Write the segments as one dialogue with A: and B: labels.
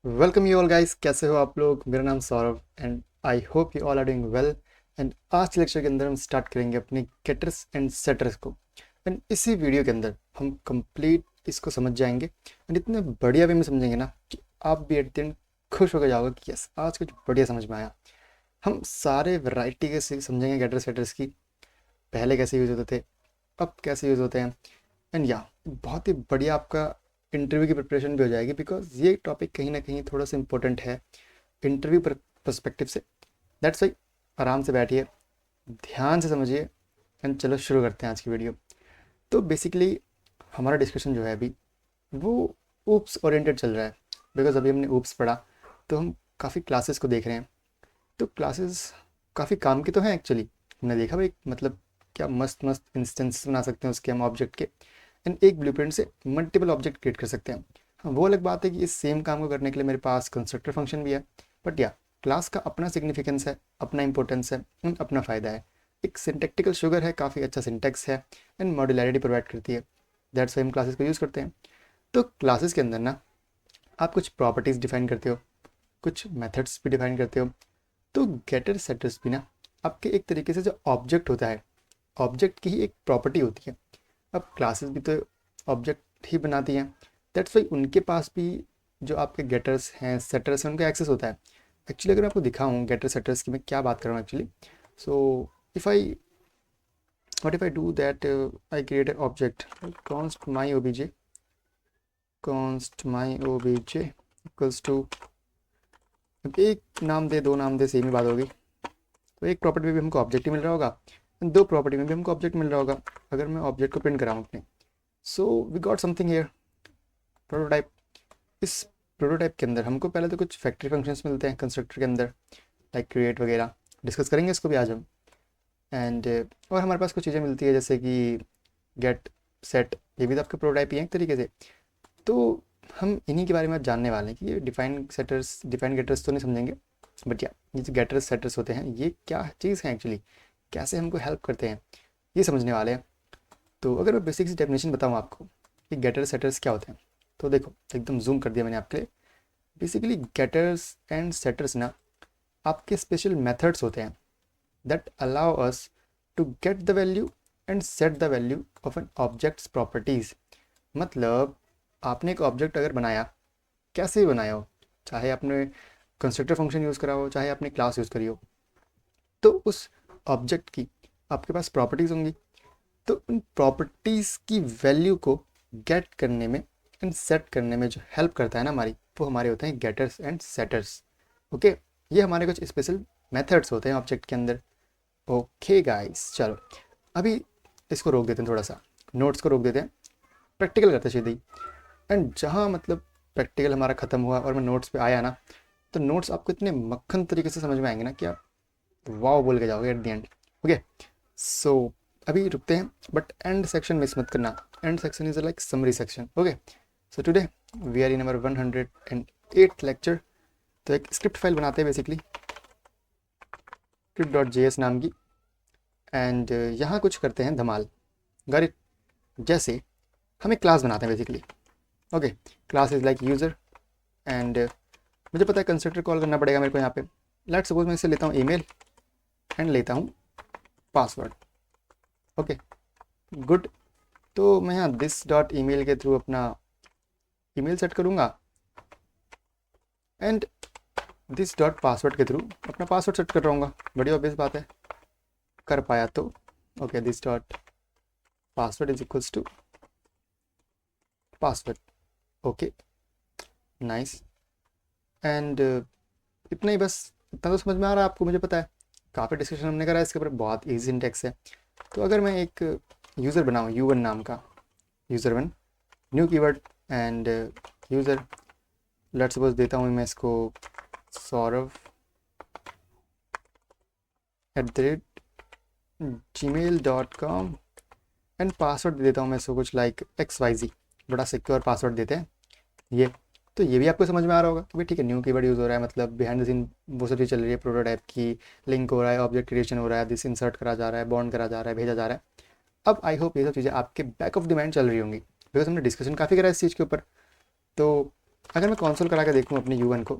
A: Welcome you all guys, कैसे हो आप लोग। मेरा नाम Saurabh and I hope you all are doing well. And आज के लेक्चर के अंदर हम स्टार्ट करेंगे अपने गेटर्स एंड सेटर्स को। एंड इसी वीडियो के अंदर हम कंप्लीट इसको समझ जाएंगे एंड इतने बढ़िया वे में समझेंगे ना कि आप भी एट द एंड खुश होकर जाओगे कि यस आज कुछ बढ़िया समझ में आया। हम सारे वैरायटी के समझेंगे गेटर सेटर्स की, पहले कैसे यूज़ होते थे, अब कैसे यूज़ होते हैं। एंड या बहुत ही बढ़िया आपका इंटरव्यू की प्रिपरेशन भी हो जाएगी, बिकॉज ये टॉपिक कहीं ना कहीं थोड़ा सा इंपॉर्टेंट है इंटरव्यू पर्सपेक्टिव से। दैट्स वाई आराम से बैठिए, ध्यान से समझिए एंड चलो शुरू करते हैं आज की वीडियो। तो बेसिकली हमारा डिस्कशन जो है अभी वो ऊप्स ओरिएंटेड चल रहा है, बिकॉज अभी हमने ऊप्स पढ़ा तो हम काफ़ी क्लासेस को देख रहे हैं। तो क्लासेस काफ़ी काम की तो हैं एक्चुअली। हमने देखा भाई मतलब क्या मस्त मस्त इंस्टेंस बना सकते हैं उसके हम ऑब्जेक्ट के, एंड एक ब्लूप्रिंट से मल्टीपल ऑब्जेक्ट क्रिएट कर सकते हैं। हाँ, वो अलग बात है कि इस सेम काम को करने के लिए मेरे पास कंस्ट्रक्टर फंक्शन भी है। बट या क्लास का अपना सिग्निफिकेंस है, अपना इंपॉर्टेंस है एंड अपना फ़ायदा है। एक सिंटेक्टिकल शुगर है, काफ़ी अच्छा सिंटेक्स है एंड मॉड्यूलैरिटी प्रोवाइड करती है। दैट्स वाई हम क्लासेस को यूज़ करते हैं। तो क्लासेस के अंदर ना आप कुछ प्रॉपर्टीज़ डिफाइन करते हो, कुछ मेथड्स भी डिफाइन करते हो। तो गेटर सेटर्स भी ना आपके एक तरीके से जो ऑब्जेक्ट होता है, ऑब्जेक्ट की ही एक प्रॉपर्टी होती है। अब क्लासेस भी तो ऑब्जेक्ट ही बनाती हैं। दैट्स वाई उनके पास भी जो आपके गेटर्स हैं सेटर्स हैं उनका एक्सेस होता है। एक्चुअली अगर मैं आपको दिखाऊं गेटर सेटर्स की मैं क्या बात कर रहा हूँ actually, so if I what if I do that, I create an object const my obj equals to, एक नाम दे दो नाम दे सेम ही बात होगी। तो एक प्रॉपर्टी में भी हमको ऑब्जेक्ट ही मिल रहा होगा, दो प्रॉपर्टी में भी हमको ऑब्जेक्ट मिल रहा होगा। अगर मैं ऑब्जेक्ट को प्रिंट कराऊँ अपने, so we got something here, prototype. इस प्रोटोटाइप के अंदर हमको पहले तो कुछ फैक्ट्री फंक्शंस मिलते हैं कंस्ट्रक्टर के अंदर, लाइक क्रिएट वगैरह, डिस्कस करेंगे इसको भी आज हम। एंड और हमारे पास कुछ चीज़ें मिलती है जैसे कि गेट सेट, ये भी तो आपके प्रोटोटाइप ही हैं एक तरीके से। तो हम इन्हीं के बारे में आज जानने वाले हैं कि ये डिफाइन सेटर्स डिफाइन गेटर्स तो नहीं समझेंगे, बट या ये जो गेटर्स सेटर्स होते हैं ये क्या चीज़ है एक्चुअली, कैसे हमको हेल्प करते हैं, ये समझने वाले हैं। तो अगर मैं बेसिक सी डेफिनेशन बताऊँ आपको कि गेटर सेटर्स क्या होते हैं, तो देखो एकदम जूम कर दिया मैंने आपके लिए। बेसिकली गेटर्स एंड सेटर्स ना आपके स्पेशल मेथड्स होते हैं that allow us to get the value and set the value of an objects properties. मतलब आपने एक ऑब्जेक्ट अगर बनाया, कैसे भी बनाया हो, चाहे आपने कंस्ट्रक्टर फंक्शन यूज़ करा हो चाहे आपने क्लास यूज़ करी हो, तो उस ऑब्जेक्ट की आपके पास प्रॉपर्टीज़ होंगी। तो उन प्रॉपर्टीज़ की वैल्यू को गेट करने में एंड सेट करने में जो हेल्प करता है ना हमारी, वो हमारे होते हैं गेटर्स एंड सेटर्स। ओके, ये हमारे कुछ स्पेशल मेथड्स होते हैं ऑब्जेक्ट के अंदर। ओके गाइस, चलो अभी इसको रोक देते हैं, थोड़ा सा नोट्स को रोक देते हैं, प्रैक्टिकल करते हैं सीधे ही। एंड जहाँ मतलब प्रैक्टिकल हमारा ख़त्म हुआ और मैं नोट्स पे आया ना, तो नोट्स आपको इतने मक्खन तरीके से समझ में आएंगे ना कि आप वाव बोल के जाओगे at the end. Okay, so अभी रुकते हैं, बट एंड सेक्शन मिस मत करना। End section is like summary section. Okay, so today we are in our 108th lecture. तो एक स्क्रिप्ट फाइल बनाते हैं बेसिकली, script.js नाम की। एंड यहाँ कुछ करते हैं धमाल गारी। जैसे हम एक क्लास बनाते हैं basically. Okay, class is like user and मुझे पता है कंस्ट्रक्टर कॉल करना पड़ेगा मेरे को यहाँ पे। लेट सपोज मैं इसे लेता हूँ ईमेल एंड लेता हूँ पासवर्ड। Okay, good. तो मैं यहाँ दिस डॉट ईमेल के थ्रू अपना ईमेल सेट करूँगा एंड दिस डॉट पासवर्ड के थ्रू अपना पासवर्ड सेट कर रहूँगा। बड़ी ऑब्वियस बात है, कर पाया तो। Okay, this dot password is equals to password. Okay, nice. And इतना ही बस, इतना तो समझ में आ रहा है आपको, मुझे पता है काफ़ी डिस्कशन हमने करा है इसके ऊपर, बहुत ईजी सिंटेक्स है। तो अगर मैं एक यूज़र बनाऊँ U1 नाम का, user one new keyword end user, let's suppose देता हूँ मैं इसको सौरभ @gmail.com एंड पासवर्ड दे देता हूँ मैं इसको कुछ लाइक XYZ। बड़ा सिक्योर पासवर्ड देते हैं ये। तो ये भी आपको समझ में आ रहा होगा कि भाई ठीक है, न्यू कीवर्ड यूज़ हो रहा है, मतलब बिहाइंड द सीन वो सब चीज़ चल रही है, प्रोटोटाइप की लिंक हो रहा है, ऑब्जेक्ट क्रिएशन हो रहा है, दिस इंसर्ट करा जा रहा है, बॉन्ड करा जा रहा है, भेजा जा रहा है। अब आई होप ये सब चीज़ें आपके बैक ऑफ द माइंड चल रही होंगी, बिकॉज हमने डिस्कशन काफ़ी करा है इस चीज़ के ऊपर। तो अगर मैं कंसोल करा के देखूँ अपने U1 को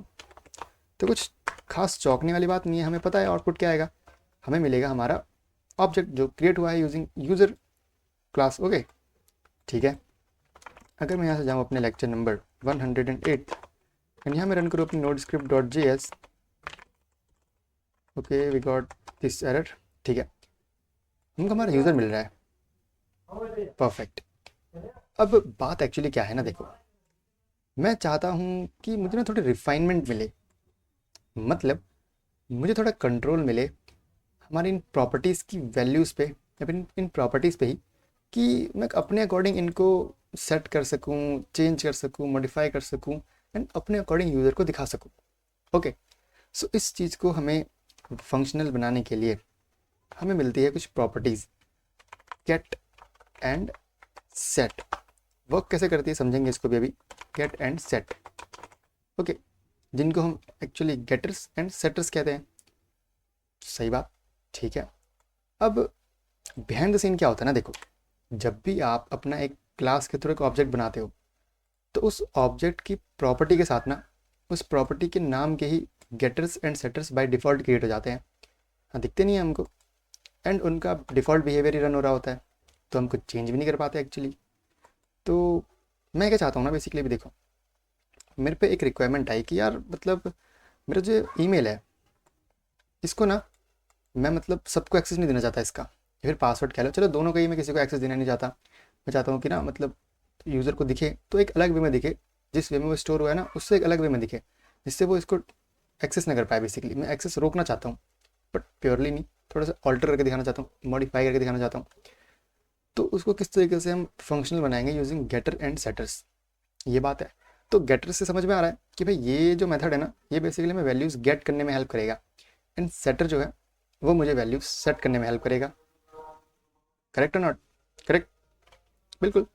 A: तो कुछ खास चौंकने वाली बात नहीं है। हमें पता है आउटपुट क्या आएगा, हमें मिलेगा हमारा ऑब्जेक्ट जो क्रिएट हुआ है यूजिंग यूज़र क्लास। ओके ठीक है। अगर मैं यहाँ से जाऊँ अपने लेक्चर नंबर 108 एंड यहाँ मैं रन करूँ अपनी node script dot JS। Okay we got this error. ठीक है, हमको हमारा यूज़र मिल रहा है, परफेक्ट। अब बात एक्चुअली क्या है ना, देखो मैं चाहता हूँ कि मुझे ना थोड़ी रिफाइनमेंट मिले, मतलब मुझे थोड़ा कंट्रोल मिले हमारी इन प्रॉपर्टीज़ की वैल्यूज़ पे या फिर इन प्रॉपर्टीज़ पे ही, कि मैं अपने अकॉर्डिंग इनको सेट कर सकूँ, चेंज कर सकूँ, मॉडिफाई कर सकूँ एंड अपने अकॉर्डिंग यूज़र को दिखा सकूँ। ओके सो इस चीज़ को हमें फंक्शनल बनाने के लिए हमें मिलती है कुछ properties, get and set. Work कैसे करती है समझेंगे इसको भी अभी। गेट एंड सेट, ओके, जिनको हम एक्चुअली गेटर्स एंड सेटर्स कहते हैं। सही बात, ठीक है। अब बिहाइंड द सीन क्या होता है ना, देखो जब भी आप अपना एक क्लास के थ्रू एक ऑब्जेक्ट बनाते हो तो उस ऑब्जेक्ट की प्रॉपर्टी के साथ ना उस प्रॉपर्टी के नाम के ही getters and setters by default create हो जाते हैं। हाँ, दिखते नहीं है हमको एंड उनका डिफ़ॉल्ट बिहेवियर ही रन हो रहा होता है, तो हम कुछ चेंज भी नहीं कर पाते एक्चुअली। तो मैं क्या चाहता हूँ ना बेसिकली भी, देखो मेरे पे एक रिक्वायरमेंट आई कि यार मतलब मेरा जो ईमेल है इसको ना मैं मतलब सबको एक्सेस नहीं देना चाहता इसका, या फिर पासवर्ड कह लो, चलो दोनों का ही, मैं किसी को एक्सेस देना नहीं चाहता। मैं चाहता हूँ कि ना मतलब यूज़र को दिखे तो एक अलग वे में दिखे, जिस वे में वो स्टोर हुआ है ना उससे एक अलग वे में दिखे, जिससे वो इसको एक्सेस ना कर पाए। बेसिकली मैं एक्सेस रोकना चाहता हूँ, बट प्योरली नहीं, थोड़ा सा ऑल्टर करके दिखाना चाहता हूँ, मॉडिफाई करके दिखाना चाहता हूँ। तो उसको किस तरीके से हम फंक्शनल बनाएंगे यूजिंग गेटर एंड सेटर्स, ये बात है। तो गेटर से समझ में आ रहा है कि भाई ये जो मेथड है ना ये बेसिकली हमें वैल्यूज़ गेट करने में हेल्प करेगा, एंड सेटर जो है वो मुझे वैल्यूज सेट करने में हेल्प करेगा। करेक्ट और नॉट करेक्ट? बिल्कुल।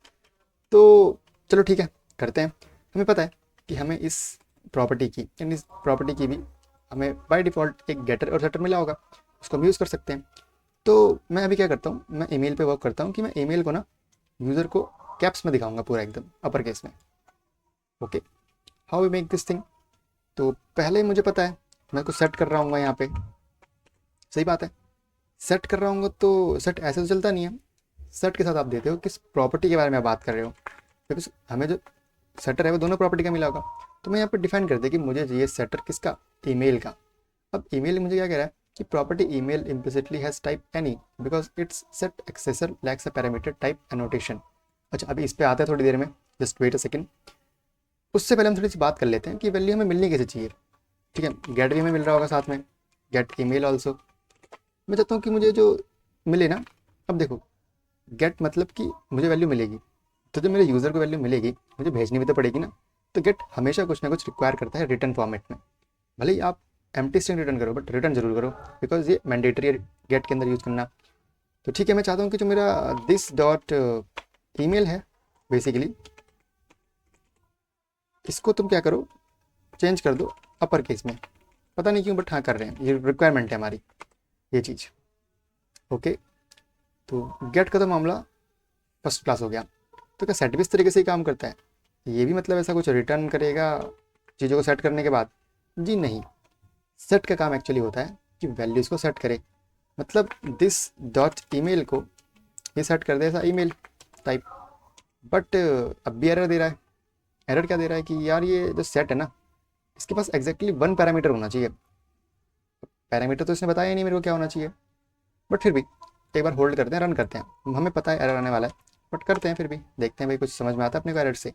A: तो चलो ठीक है, करते हैं। हमें पता है कि हमें इस प्रॉपर्टी की यानी इस प्रॉपर्टी की भी हमें बाय डिफ़ॉल्ट एक गेटर और सेटर मिला होगा, उसको हम यूज़ कर सकते हैं। तो मैं अभी क्या करता हूँ, मैं ईमेल पे वर्क करता हूँ कि मैं ईमेल को ना यूज़र को कैप्स में दिखाऊंगा, पूरा एकदम अपर केस में। Okay, how we make this thing. तो पहले मुझे पता है मैं उसको सेट कर रहा हूँ यहाँ पे। सही बात है, सेट कर रहा हूँ तो सेट ऐसे तो चलता नहीं है। सेट के साथ आप देते हो किस प्रॉपर्टी के बारे में आप बात कर रहे हो, बिकॉज हमें जो सेटर है वो दोनों प्रॉपर्टी का मिला होगा। तो मैं यहाँ पर डिफाइन कर दिया कि मुझे चाहिए सेटर किसका, ईमेल का। अब ईमेल मुझे क्या कह रहा है कि property email implicitly has type any because it's set एक्सेसर lakhs a parameter type annotation. अच्छा, अभी इस पे आता है थोड़ी देर में, जस्ट वेट अ सेकेंड। उससे पहले हम थोड़ी सी बात कर लेते हैं कि वैल्यू हमें मिलनी कैसे चाहिए। ठीक है, गेट भी हमें मिल रहा होगा साथ में, गेट ईमेल ऑल्सो। मैं चाहता हूँ कि मुझे जो मिले ना, अब देखो गेट मतलब कि मुझे वैल्यू मिलेगी, तो जब मेरे यूज़र को वैल्यू मिलेगी मुझे भेजनी भी तो पड़ेगी ना। तो गेट हमेशा कुछ ना कुछ रिक्वायर करता है रिटर्न फॉर्मेट में। भले ही आप एम्प्टी स्ट्रिंग रिटर्न करो बट रिटर्न जरूर करो, बिकॉज ये मैंडेटरी है गेट के अंदर यूज़ करना। तो ठीक है, मैं चाहता हूँ कि जो मेरा दिस डॉट ईमेल है बेसिकली, इसको तुम क्या करो, चेंज कर दो अपर केस में। पता नहीं क्यों बट हाँ कर रहे हैं, ये रिक्वायरमेंट है हमारी ये चीज़। ओके, तो गेट का तो मामला फर्स्ट क्लास हो गया। तो क्या सेट भी इस तरीके से ही काम करता है? ये भी मतलब ऐसा कुछ रिटर्न करेगा चीज़ों को सेट करने के बाद? जी नहीं, सेट का काम एक्चुअली होता है कि वैल्यूज़ को सेट करे। मतलब दिस डॉट ईमेल को ये सेट कर दे ऐसा ईमेल टाइप, बट अब भी एरर दे रहा है। एरर क्या दे रहा है कि यार ये जो सेट है ना इसके पास एग्जैक्टली वन पैरामीटर होना चाहिए। पैरामीटर तो इसने बताया ही नहीं मेरे को क्या होना चाहिए, बट फिर भी एक बार होल्ड करते हैं, रन करते हैं। हमें पता है एरर आने वाला है बट करते हैं, फिर भी देखते हैं भाई कुछ समझ में आता है अपने को एरर से।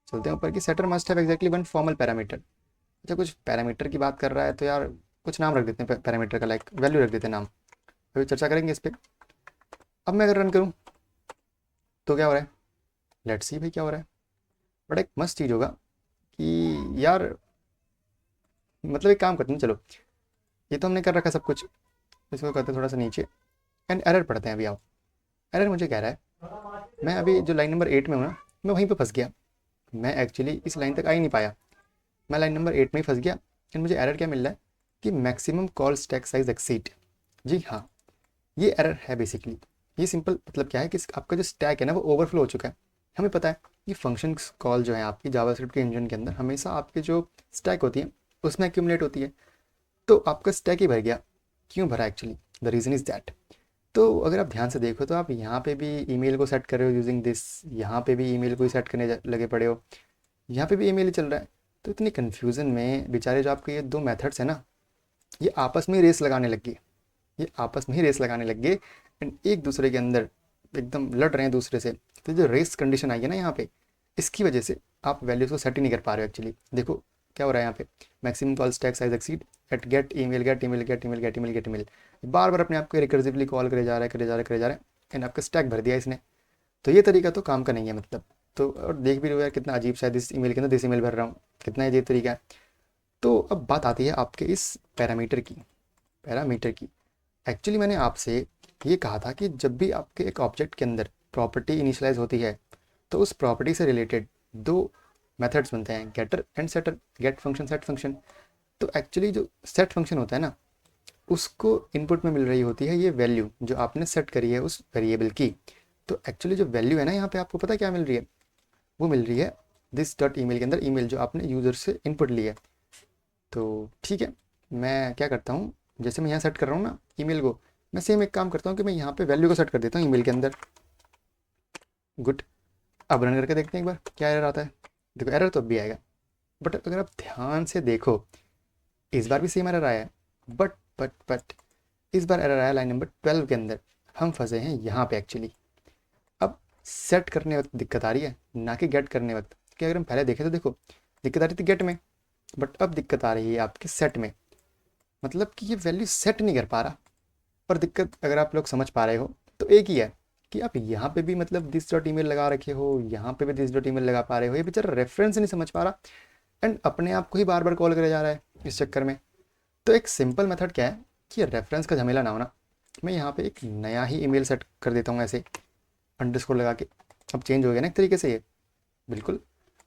A: चलते हैं ऊपर की, setter must have exactly one formal parameter. अच्छा, कुछ पैरामीटर की बात कर रहा है तो यार कुछ नाम रख देते हैं पैरामीटर का, लाइक वैल्यू रख देते हैं नाम, अभी चर्चा करेंगे इस पर। अब मैं अगर रन करूँ तो क्या हो रहा है, लेट्स सी भाई क्या हो रहा है। बड़ा एक मस्त चीज़ होगा कि यार मतलब एक काम करते हैं, चलो ये तो हमने कर रखा सब कुछ, इसको करते हैं थोड़ा सा नीचे एंड एरर पढ़ते हैं। अभी आओ, एरर मुझे कह रहा है मैं अभी जो लाइन नंबर 8 में हूँ ना मैं वहीं पे फंस गया। मैं एक्चुअली इस लाइन तक आ ही नहीं पाया, मैं लाइन नंबर 8 में ही फंस गया। एंड मुझे एरर क्या मिल रहा है कि maximum call stack size exceed. जी हाँ, ये एरर है बेसिकली। ये सिंपल मतलब क्या है कि आपका जो स्टैक है ना वो ओवरफ्लो हो चुका है। हमें पता है कि फंक्शन कॉल जो है आपकी जावास्क्रिप्ट के इंजन के अंदर हमेशा आपके जो स्टैक होती है उसमें एक्यूमुलेट होती है। तो आपका स्टैक ही भर गया। क्यों भरा actually? The reason is that. तो अगर आप ध्यान से देखो तो आप यहाँ पे भी ईमेल को सेट कर रहे हो यूजिंग दिस, यहाँ पे भी ईमेल को ही सेट करने लगे पड़े हो, यहाँ पे भी ईमेल ही चल रहा है। तो इतनी कन्फ्यूज़न में बेचारे जो आपके ये दो मेथड्स हैं ना, ये आपस में रेस लगाने लग गए, ये आपस में ही रेस लगाने लग गए एंड एक दूसरे के अंदर एकदम लड़ रहे हैं दूसरे से। तो जो रेस कंडीशन आई है ना यहाँ पे, इसकी वजह से आप वैल्यूज़ को सेट ही नहीं कर पा रहे हो एक्चुअली। देखो क्या हो रहा है यहाँ पे, maximum call stack size exceed at get email get email get email get email get email, बार बार अपने आप को रिकर्सिवली कॉल करे जा रहा है करे जा रहा है करे जा रहा है एंड आपका स्टैक भर दिया इसने। तो ये तरीका तो काम का नहीं है मतलब। तो और देख भी रहे हो यार कितना अजीब सा है, दिस ईमेल के अंदर दिस ईमेल भर रहा हूँ, कितना अजीब तरीका है। तो अब बात आती है आपके इस पैरामीटर की। एक्चुअली मैंने आपसे ये कहा था कि जब भी आपके एक ऑब्जेक्ट के अंदर प्रॉपर्टी इनिशियलाइज होती है तो उस प्रॉपर्टी से रिलेटेड दो मेथड्स बनते हैं, getter and setter, get function set function. तो एक्चुअली जो सेट फंक्शन होता है ना, उसको इनपुट में मिल रही होती है ये वैल्यू जो आपने सेट करी है उस वेरिएबल की। तो एक्चुअली जो वैल्यू है ना यहाँ पे आपको पता है क्या मिल रही है? वो मिल रही है दिस डॉट ईमेल के अंदर ईमेल जो आपने यूज़र से इनपुट ली है। तो ठीक है, मैं क्या करता हूँ, जैसे मैं यहाँ सेट कर रहा हूँ ना ईमेल को, मैं सेम एक काम करता हूँ कि मैं यहाँ पे वैल्यू को सेट कर देता हूँ ईमेल के अंदर। गुड। अब रन करके देखते हैं एक बार क्या एरर आता है। देखो एरर तो अब भी आएगा, बट अगर आप ध्यान से देखो इस बार भी सेम एरर आया है। बट इस बार एरर आया लाइन नंबर 12 के अंदर। हम फंसे हैं यहाँ पे एक्चुअली। अब सेट करने वक्त दिक्कत आ रही है, ना कि गेट करने वक्त। कि अगर हम पहले देखें तो देखो दिक्कत आ रही थी गेट में, बट अब दिक्कत आ रही है आपके सेट में। मतलब कि ये वैल्यू सेट नहीं कर पा रहा। पर दिक्कत अगर आप लोग समझ पा रहे हो तो एक ही है कि आप यहाँ पे भी मतलब दिस डॉट ईमेल लगा रखे हो, यहाँ पे भी दिस डॉट ईमेल लगा पा रहे हो, ये बेचारा रेफरेंस नहीं समझ पा रहा एंड अपने आप को ही बार बार कॉल करे जा रहा है इस चक्कर में। तो एक सिंपल मेथड क्या है कि रेफरेंस का झमेला ना होना, मैं यहाँ पे एक नया ही ईमेल सेट कर देता हूँ ऐसे अंडरस्कोर लगा के। अब चेंज हो गया ना एक तरीके से ये, बिल्कुल।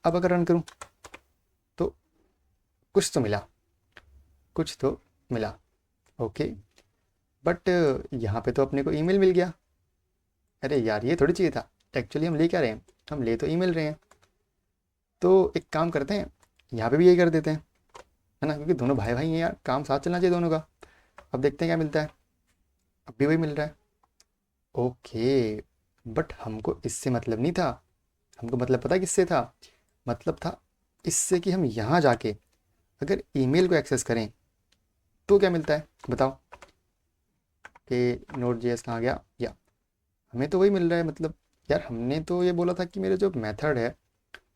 A: अब अगर रन करूँ तो कुछ तो मिला, कुछ तो मिला, ओके। बट यहाँ पे तो अपने को ईमेल मिल गया। अरे यार ये थोड़ी चाहिए था। एक्चुअली हम ले क्या रहे हैं, हम ले तो ईमेल रहे हैं। तो एक काम करते हैं, यहाँ पे भी यही कर देते हैं, है ना, क्योंकि दोनों भाई भाई हैं यार, काम साथ चलना चाहिए दोनों का। अब देखते हैं क्या मिलता है। अब भी वही मिल रहा है, ओके। बट हमको इससे मतलब नहीं था, हमको मतलब पता है किससे था? मतलब था इससे कि हम यहाँ जाके अगर ईमेल को एक्सेस करें तो क्या मिलता है बताओ। कि नोट जेएस कहाँ गया, या हमें तो वही मिल रहा है। मतलब यार हमने तो ये बोला था कि मेरे जो मेथड है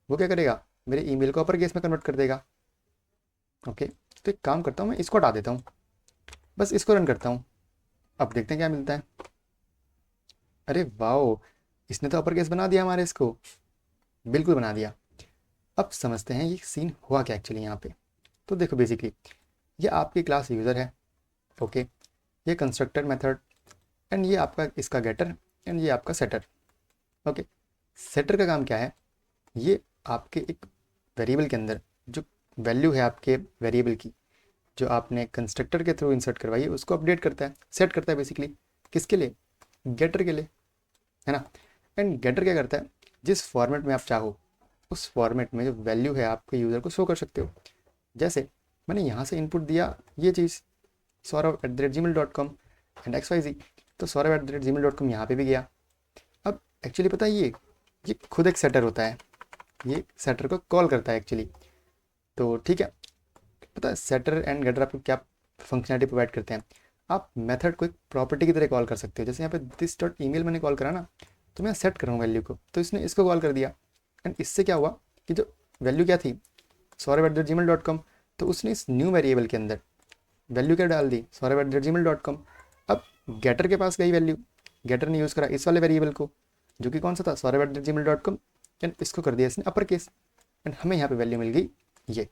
A: वो क्या करेगा, मेरे ईमेल को अपर केस में कन्वर्ट कर देगा। ओके, तो एक काम करता हूँ, मैं इसको हटा देता हूँ, बस इसको रन करता हूँ। अब देखते हैं क्या मिलता है। अरे वाओ, इसने तो अपर केस बना दिया हमारे इसको, बिल्कुल बना दिया। अब समझते हैं ये सीन हुआ क्या एक्चुअली यहाँ पे। तो देखो बेसिकली ये आपकी क्लास यूज़र है, ओके। ये कंस्ट्रक्टर मेथड एंड ये आपका इसका गेटर एंड ये आपका सेटर, ओके। सेटर का काम क्या है, ये आपके एक वेरिएबल के अंदर जो वैल्यू है आपके वेरिएबल की जो आपने कंस्ट्रक्टर के थ्रू इंसर्ट करवाई है उसको अपडेट करता है, सेट करता है बेसिकली। किसके लिए? गेटर के लिए, है ना। एंड गेटर क्या करता है, जिस फॉर्मेट में आप चाहो उस फॉर्मेट में जो वैल्यू है आपके यूज़र को शो कर सकते हो। जैसे मैंने यहाँ से इनपुट दिया ये चीज़ saurav@gmail.com एंड XYZ, तो saurav@gmail.com यहाँ पे भी गया। अब एक्चुअली पता है ये खुद एक सेटर होता है, ये सेटर को कॉल करता है एक्चुअली। तो ठीक है, पता है सेटर एंड गेटर आपको क्या फंक्शनलिटी प्रोवाइड करते हैं। आप मेथड को एक प्रॉपर्टी की तरह कॉल कर सकते हो। जैसे यहाँ पे दिस डॉट ईमेल मैंने कॉल करा ना, तो मैं सेट करूँ वैल्यू को, तो इसने इसको कॉल कर दिया एंड इससे क्या हुआ कि जो वैल्यू क्या थी saurav@gmail.com, तो उसने इस न्यू वेरिएबल के अंदर वैल्यू क्या डाल दी saurav@gmail.com। अब गेटर के पास गई वैल्यू, गेटर ने यूज़ करा इस वाले वेरिएबल को जो कि कौन सा था saurav@gmail.com एंड इसको कर दिया इसने अपर केस एंड हमें यहाँ पे वैल्यू मिल गई ये।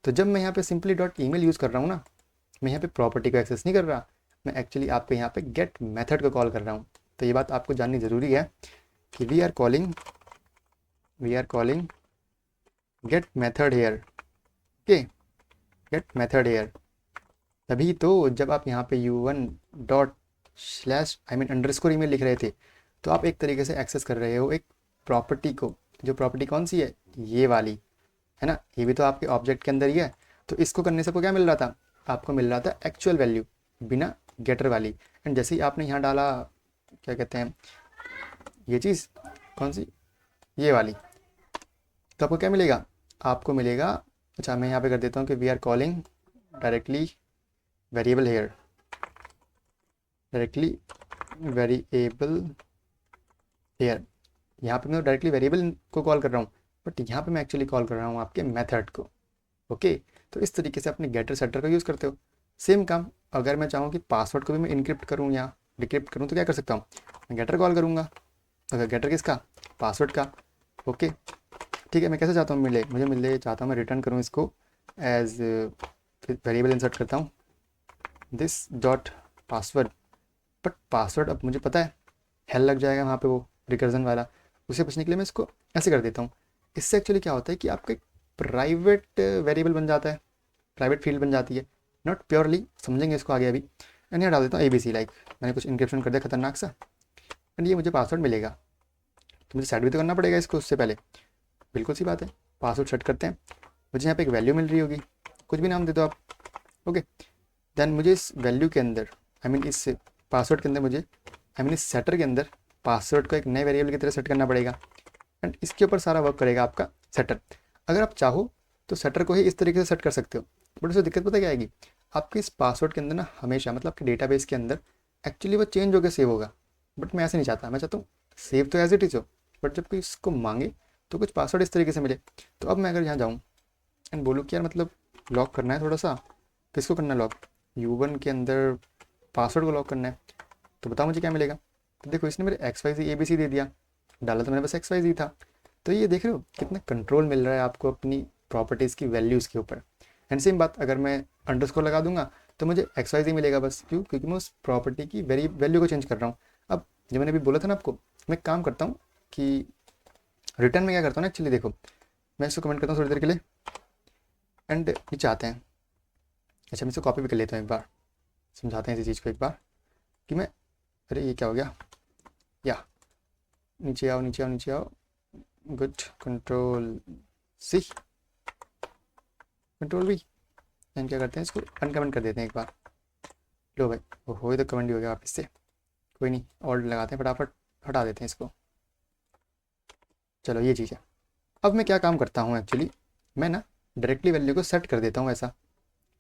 A: तो जब मैं यहाँ पे सिंपली डॉट ईमेल यूज़ कर रहा हूँ ना, मैं यहाँ पे प्रॉपर्टी को एक्सेस नहीं कर रहा, मैं एक्चुअली आपके यहाँ पे गेट मेथड को कॉल कर रहा हूँ। तो ये बात आपको जाननी ज़रूरी है कि we are calling get method here, okay, get method here. तभी तो जब आप यहाँ पे u1 dot slash underscore email लिख रहे थे तो आप एक तरीके से एक्सेस कर रहे हो एक प्रॉपर्टी को, जो प्रॉपर्टी कौन सी है, ये वाली है ना, ये भी तो आपके ऑब्जेक्ट के अंदर ही है। तो इसको करने से आपको क्या मिल रहा था, आपको मिल रहा था एक्चुअल वैल्यू बिना गेटर वाली। एंड जैसे ही आपने यहाँ डाला क्या कहते हैं ये चीज़ कौन सी, ये वाली, तो आपको क्या मिलेगा, आपको मिलेगा, अच्छा मैं यहाँ पे कर देता हूँ कि we are calling directly variable here, directly variable here. यहाँ पे मैं डायरेक्टली वेरिएबल को कॉल कर रहा हूँ, बट यहाँ पे मैं एक्चुअली कॉल कर रहा हूँ आपके मेथड को। ओके, तो इस तरीके से अपने गेटर सेटर का यूज़ करते हो। सेम काम अगर मैं चाहूँ कि पासवर्ड को भी मैं इनक्रिप्ट करूँ या डिक्रिप्ट करूँ तो क्या कर सकता हूँ, मैं गेटर कॉल करूँगा। अगर गेटर किसका, पासवर्ड का। ओके ठीक है, मैं कैसे चाहता हूँ मिले, मुझे मिले चाहता हूँ मैं रिटर्न करूँ इसको एज वेरिएबल इंसर्ट करता हूँ this dot password, but password अब मुझे पता है हेल लग जाएगा वहाँ पे वो रिकर्जन वाला, उसे बचने के लिए मैं इसको ऐसे कर देता हूँ। इससे एक्चुअली क्या होता है कि आपका एक प्राइवेट वेरिएबल बन जाता है, प्राइवेट फील्ड बन जाती है, नॉट प्योरली, समझेंगे इसको आगे अभी। एंड यहाँ डाल देता हूँ ABC, लाइक मैंने कुछ इंक्रिप्शन कर दिया खतरनाक सा, एंड ये मुझे पासवर्ड मिलेगा। तो मुझे सेट भी तो करना पड़ेगा इसको उससे पहले, बिल्कुल सी बात है। पासवर्ड सेट करते हैं, मुझे यहाँ पे एक वैल्यू मिल रही होगी, कुछ भी नाम दे दो आप। ओके, देन मुझे इस वैल्यू के अंदर, आई मीन इस पासवर्ड के अंदर मुझे, आई मीन इस सेटर के अंदर पासवर्ड को एक नए वेरिएबल की तरह सेट करना पड़ेगा। एंड इसके ऊपर सारा वर्क करेगा आपका सेटर। अगर आप चाहो तो सेटर को ही इस तरीके से सेट कर सकते हो, बट उससे दिक्कत पता क्या आएगी, आपके इस पासवर्ड के अंदर ना हमेशा, मतलब आपके डेटाबेस के अंदर एक्चुअली वो चेंज होकर सेव होगा। बट मैं ऐसे नहीं चाहता, मैं चाहता हूँ सेव तो एज इट इज़ हो, बट जब कोई इसको मांगे तो कुछ पासवर्ड इस तरीके से मिले। तो अब मैं अगर यहाँ जाऊँ एंड बोलूँ कि यार मतलब लॉक करना है थोड़ा सा, किसको करना है लॉक, U1 के अंदर पासवर्ड को लॉक करना है, तो बताओ मुझे क्या मिलेगा। तो देखो इसने मेरे XYZ ABC दे दिया, डाला तो मैंने बस XYZ था। तो ये देख रहे हो कितना कंट्रोल मिल रहा है आपको अपनी प्रॉपर्टीज़ की वैल्यूज़ के ऊपर। एंड सेम बात अगर मैं अंडरस्कोर लगा दूंगा तो मुझे XYZ मिलेगा बस, क्यों, क्योंकि मैं उस प्रॉपर्टी की वैल्यू को चेंज कर रहा हूँ। अब जो मैंने अभी बोला था ना आपको, मैं काम करता हूँ कि रिटर्न में क्या करता हूँ ना, एक्चुअली देखो मैं इसको कमेंट करता हूँ थोड़ी देर के लिए, एंड ये चाहते हैं, अच्छा मैं इसको कॉपी भी कर लेता हूँ एक बार, समझाते हैं इसी चीज़ को एक बार कि मैं, अरे ये क्या हो गया, या नीचे आओ नीचे आओ नीचे आओ, good, control C, control V, and क्या करते हैं इसको अनकमेंट कर देते हैं एक बार। लो भाई, वो हो तो कमेंट ही हो गया वापस से, कोई नहीं, ऑल्ट लगाते हैं फटाफट, हटा देते हैं इसको। चलो ये चीज़ है। अब मैं क्या काम करता हूँ एक्चुअली, मैं ना डायरेक्टली वैल्यू को सेट कर देता हूँ। ऐसा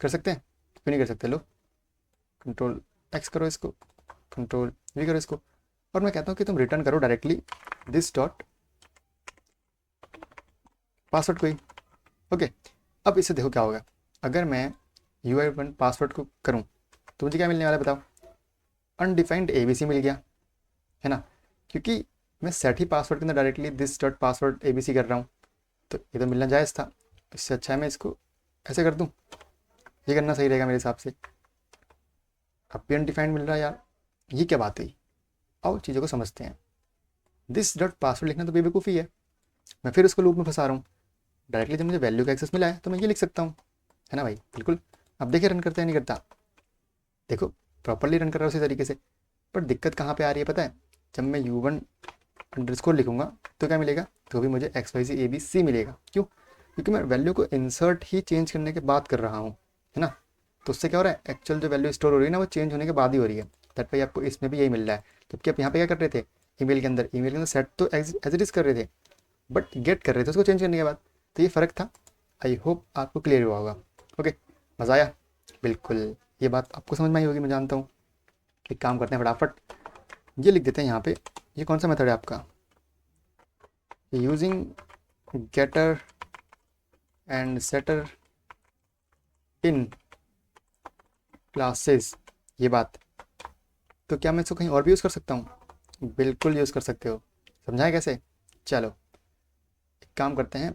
A: कर सकते हैं, क्यों नहीं कर सकते, लो कंट्रोल X करो इसको, कंट्रोल V करो इसको, और मैं कहता हूँ कि तुम रिटर्न करो डायरेक्टली दिस डॉट पासवर्ड को ही। ओके, अब इससे देखो क्या होगा, अगर मैं UI1 पासवर्ड को करूँ तो मुझे क्या मिलने वाला है बताओ, अनडिफाइंड ABC मिल गया, है ना, क्योंकि मैं सेट ही पासवर्ड के अंदर directly this dot password ABC कर रहा हूँ, तो ये तो मिलना जायज़ था। इससे अच्छा है मैं इसको ऐसे कर दूँ, ये करना सही रहेगा मेरे हिसाब से। अब भी अनडिफाइंड मिल रहा है यार, ये क्या बात हुई, आओ चीज़ों को समझते हैं। दिस डॉट पासवर्ड लिखना तो बेवकूफ़ी है, मैं फिर उसको लूप में फंसा रहा हूँ। डायरेक्टली जब मुझे वैल्यू का एक्सेस मिला है तो मैं ये लिख सकता हूँ, है ना भाई, बिल्कुल। अब देखिए रन करता है नहीं करता, देखो प्रॉपरली रन कर रहा है उसी तरीके से। पर दिक्कत कहाँ पे आ रही है पता है, जब मैं U1 अंडरस्कोर लिखूंगा तो क्या मिलेगा, तो भी मुझे XYZ ABC मिलेगा। क्यों, क्योंकि मैं वैल्यू को इंसर्ट ही चेंज करने के बाद कर रहा हूँ, है ना। तो उससे क्या हो रहा है, एक्चुअल जो वैल्यू स्टोर हो रही है ना वो चेंज होने के बाद ही हो रही है। दैट वाई आपको इसमें भी यही मिल रहा है। जबकि आप यहाँ पे क्या कर रहे थे, ईमेल के अंदर सेट तो एज इट इज़ कर रहे थे, बट गेट कर रहे थे उसको चेंज करने के बाद। तो ये फ़र्क था। आई होप आपको क्लियर हुआ होगा। ओके, मज़ा आया, बिल्कुल ये बात आपको समझ में आई होगी मैं जानता हूँ। एक काम करते हैं फटाफट, ये लिख देते हैं यहाँ पे, ये कौन सा मेथड है आपका, using getter and setter in classes, ये बात। तो क्या मैं इसको कहीं और भी यूज़ कर सकता हूँ, बिल्कुल यूज़ कर सकते हो। समझाएं कैसे, चलो एक काम करते हैं,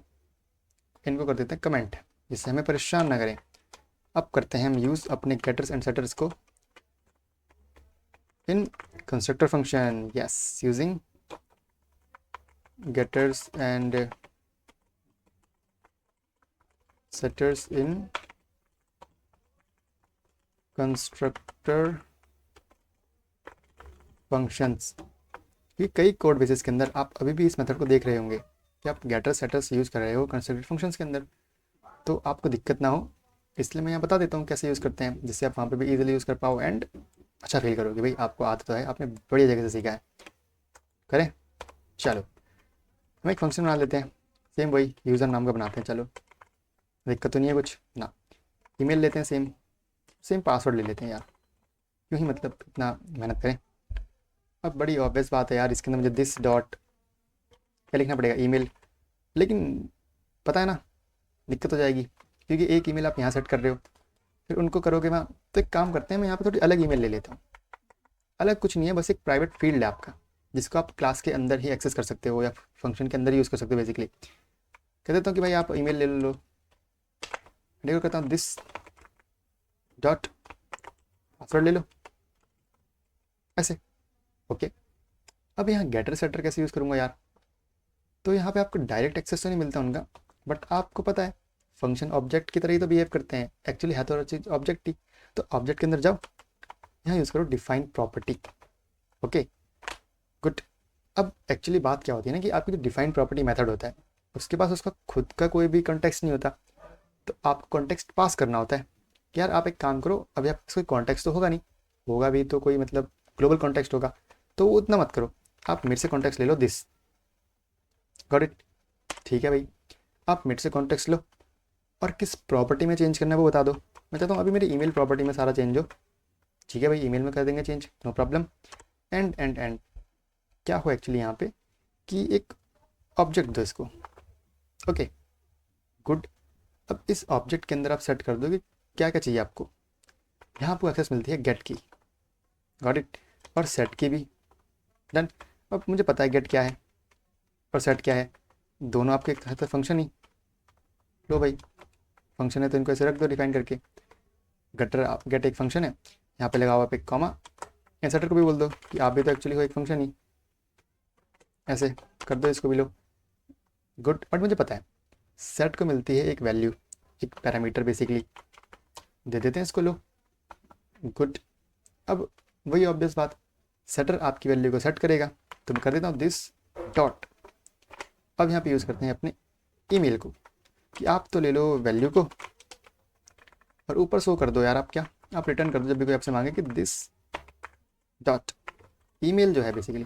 A: इनको कर देते हैं कमेंट, जिससे हमें परेशान ना करें। अब करते हैं हम यूज़ अपने गेटर्स एंड सेटर्स को in constructor function, yes, using getters and setters in constructor functions। क्योंकि कई कोड बेसिस के अंदर आप अभी भी इस मेथड को देख रहे होंगे कि आप गेटर सेटर्स यूज़ कर रहे हो कंस्ट्रक्टेड फंक्शंस के अंदर, तो आपको दिक्कत ना हो इसलिए मैं यहाँ बता देता हूँ कैसे यूज़ करते हैं, जिससे आप वहाँ पे भी इजीली यूज़ कर पाओ एंड अच्छा फील करोगे भाई आपको आदत है, आपने बढ़िया जगह से सीखा है। करें, चलो हम एक फंक्शन बना लेते हैं, सेम वही यूज़र नाम का बनाते हैं। चलो दिक्कत तो नहीं है कुछ ना। ईमेल लेते हैं, सेम सेम पासवर्ड ले लेते हैं यार, क्यों ही मतलब इतना मेहनत करें। अब बड़ी ऑब्वियस बात है यार, इसके अंदर मुझे दिस डॉट क्या लिखना पड़ेगा, ईमेल, लेकिन पता है ना दिक्कत हो जाएगी, क्योंकि एक ईमेल आप यहाँ सेट कर रहे हो फिर उनको करोगे वहाँ, तो एक काम करते हैं मैं यहाँ पे थोड़ी अलग ईमेल ले लेता हूँ। अलग कुछ नहीं है, बस एक प्राइवेट फील्ड है आपका जिसको आप क्लास के अंदर ही एक्सेस कर सकते हो या फंक्शन के अंदर ही यूज़ कर सकते हो। बेसिकली कह देता हूँ कि भाई आप ईमेल ले लो, देखो कहता हूँ दिस डॉट पासवर्ड ले लो, ऐसे। ओके, अब यहाँ गेटर सेटर कैसे यूज़ करूँगा यार, तो यहाँ पे आपको डायरेक्ट एक्सेस तो नहीं मिलता उनका, बट आपको पता है फंक्शन ऑब्जेक्ट की तरह ही तो बिहेव करते हैं, एक्चुअली है तो हर चीज़ ऑब्जेक्ट ही। तो ऑब्जेक्ट के अंदर जाओ, यहाँ यूज़ करो डिफाइन प्रॉपर्टी। Okay good. अब एक्चुअली बात क्या होती है ना कि आपकी जो डिफाइन प्रॉपर्टी मेथड होता है उसके पास उसका खुद का कोई भी कॉन्टेक्स्ट नहीं होता, तो आपको कॉन्टेक्स्ट पास करना होता है कि यार आप एक काम करो, अभी आपके पास कोई कॉन्टेक्स्ट तो होगा नहीं, होगा भी तो कोई मतलब ग्लोबल कॉन्टेक्स्ट होगा, तो वो उतना मत करो, आप मेरे से कॉन्टेक्स्ट ले लो दिस, गॉट इट। ठीक है भाई, आप मेरे से कॉन्टेक्स्ट लो और किस प्रॉपर्टी में चेंज करना है वो बता दो। मैं चाहता हूँ अभी मेरी ईमेल प्रॉपर्टी में सारा चेंज हो। ठीक है भाई, ईमेल में कर देंगे चेंज, नो प्रॉब्लम। एंड क्या हो एक्चुअली यहाँ पे कि एक ऑब्जेक्ट दो इसको। Okay good. अब इस ऑब्जेक्ट के अंदर आप सेट कर दो कि क्या क्या चाहिए आपको। यहाँ आपको एक्सेस मिलती है गेट की, गॉट इट, और सेट की भी, डन। अब मुझे पता है गेट क्या है और सेट क्या है, दोनों आपके एक फंक्शन ही। लो भाई फंक्शन है तो इनको ऐसे रख दो डिफाइन करके, गटर गेट एक फंक्शन है, यहाँ पे लगाओ आप एक कॉमा, या सेटर को भी बोल दो कि आप भी तो एक्चुअली हो एक फंक्शन ही, ऐसे कर दो इसको भी। लो गुड। बट मुझे पता है सेट को मिलती है एक वैल्यू, एक पैरामीटर बेसिकली, दे देते हैं इसको। लो गुड। अब वही ऑब्वियस बात, सेटर आपकी वैल्यू को सेट करेगा, तो मैं कर देता हूँ दिस डॉट। अब यहाँ पे यूज़ करते हैं अपने ईमेल को कि आप तो ले लो वैल्यू को और ऊपर शो कर दो यार, आप क्या आप रिटर्न कर दो जब भी कोई आपसे मांगे कि दिस डॉट ईमेल जो है बेसिकली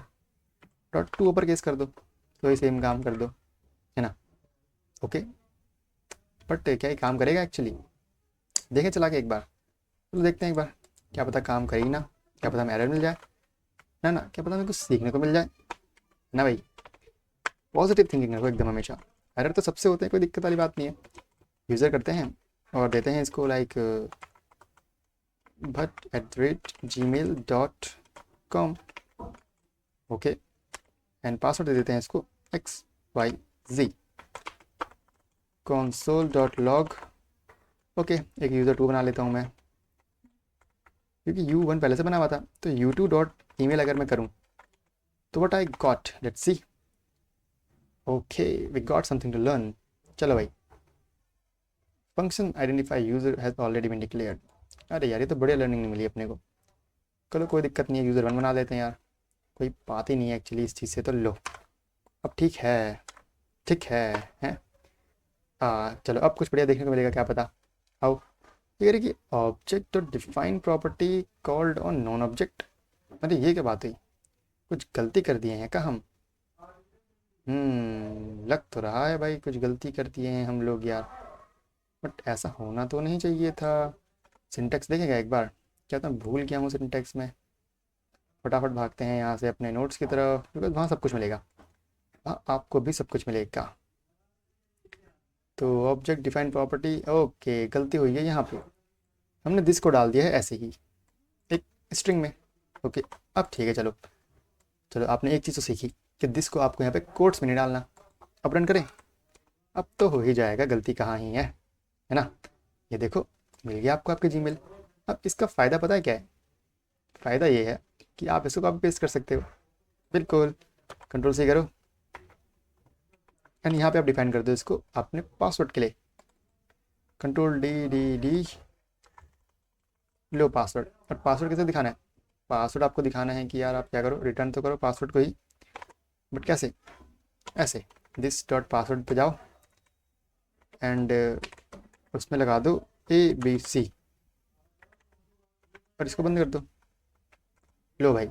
A: डॉट टू ऊपर केस कर दो, तो ये सेम काम कर दो, है ना। ओके बट क्या ये काम करेगा एक्चुअली, देखें चला के एक बार, तो देखते हैं एक बार, क्या पता काम करेगी ना, क्या पता हमें एरर मिल जाए ना, ना क्या पता हमें कुछ सीखने को मिल जाए ना। भाई पॉजिटिव थिंकिंग रखो एकदम हमेशा, एरर तो सबसे होते हैं, कोई दिक्कत वाली बात नहीं है। यूज़र करते हैं और देते हैं इसको like bhat@gmail.com, okay, and password दे देते हैं इसको XYZ console.log। ओके एक यूज़र 2 बना लेता हूँ मैं, क्योंकि U1 पहले से बना हुआ था, तो U2.email अगर मैं करूँ तो what I got, let's see. Okay we got something to learn. चलो भाई, function identify user has already been declared. अरे यार ये तो बढ़िया लर्निंग नहीं मिली अपने को। चलो कोई दिक्कत नहीं है, यूज़र 1 बना लेते हैं यार, कोई बात ही नहीं है एक्चुअली इस चीज़ से। तो लो अब ठीक है, ठीक है हैं। चलो अब कुछ बढ़िया देखने को मिलेगा, क्या पता। आओ, ये कह रही कि ऑब्जेक्ट और define property called on non object. अरे ये क्या बात हुई, कुछ गलती कर दिए हैं क्या हम। लग तो रहा है भाई कुछ गलती कर दिए हैं हम लोग यार, बट ऐसा होना तो नहीं चाहिए था। सिंटेक्स देखेगा एक बार, क्या तो मैं भूल गया हूँ सिंटेक्स में। फटाफट भागते हैं यहाँ से अपने नोट्स की तरफ, बिकॉज वहाँ सब कुछ मिलेगा, वहाँ आपको भी सब कुछ मिलेगा। तो ऑब्जेक्ट डिफाइन प्रॉपर्टी, ओके गलती हुई है यहाँ पे, हमने दिस को डाल दिया है ऐसे ही एक स्ट्रिंग में। ओके अब ठीक है, चलो चलो आपने एक चीज़ तो सीखी कि दिस को आपको यहाँ पे कोट्स में नहीं डालना। अब रन करें, अब तो हो ही जाएगा, गलती कहाँ ही है ना। ये देखो मिल गया आपको आपके जीमेल। अब इसका फ़ायदा पता है क्या है, फ़ायदा ये है कि आप इसको कॉपी पेस्ट कर सकते हो, बिल्कुल कंट्रोल से करो एंड यहाँ पे आप डिफाइन कर दो इसको अपने पासवर्ड के लिए, कंट्रोल डी लो पासवर्ड। और पासवर्ड कैसे दिखाना है, पासवर्ड आपको दिखाना है कि यार आप क्या करो, रिटर्न तो करो पासवर्ड को ही, बट कैसे, ऐसे दिस डॉट पासवर्ड पे जाओ एंड उसमें लगा दो ABC और इसको बंद कर दो। लो भाई,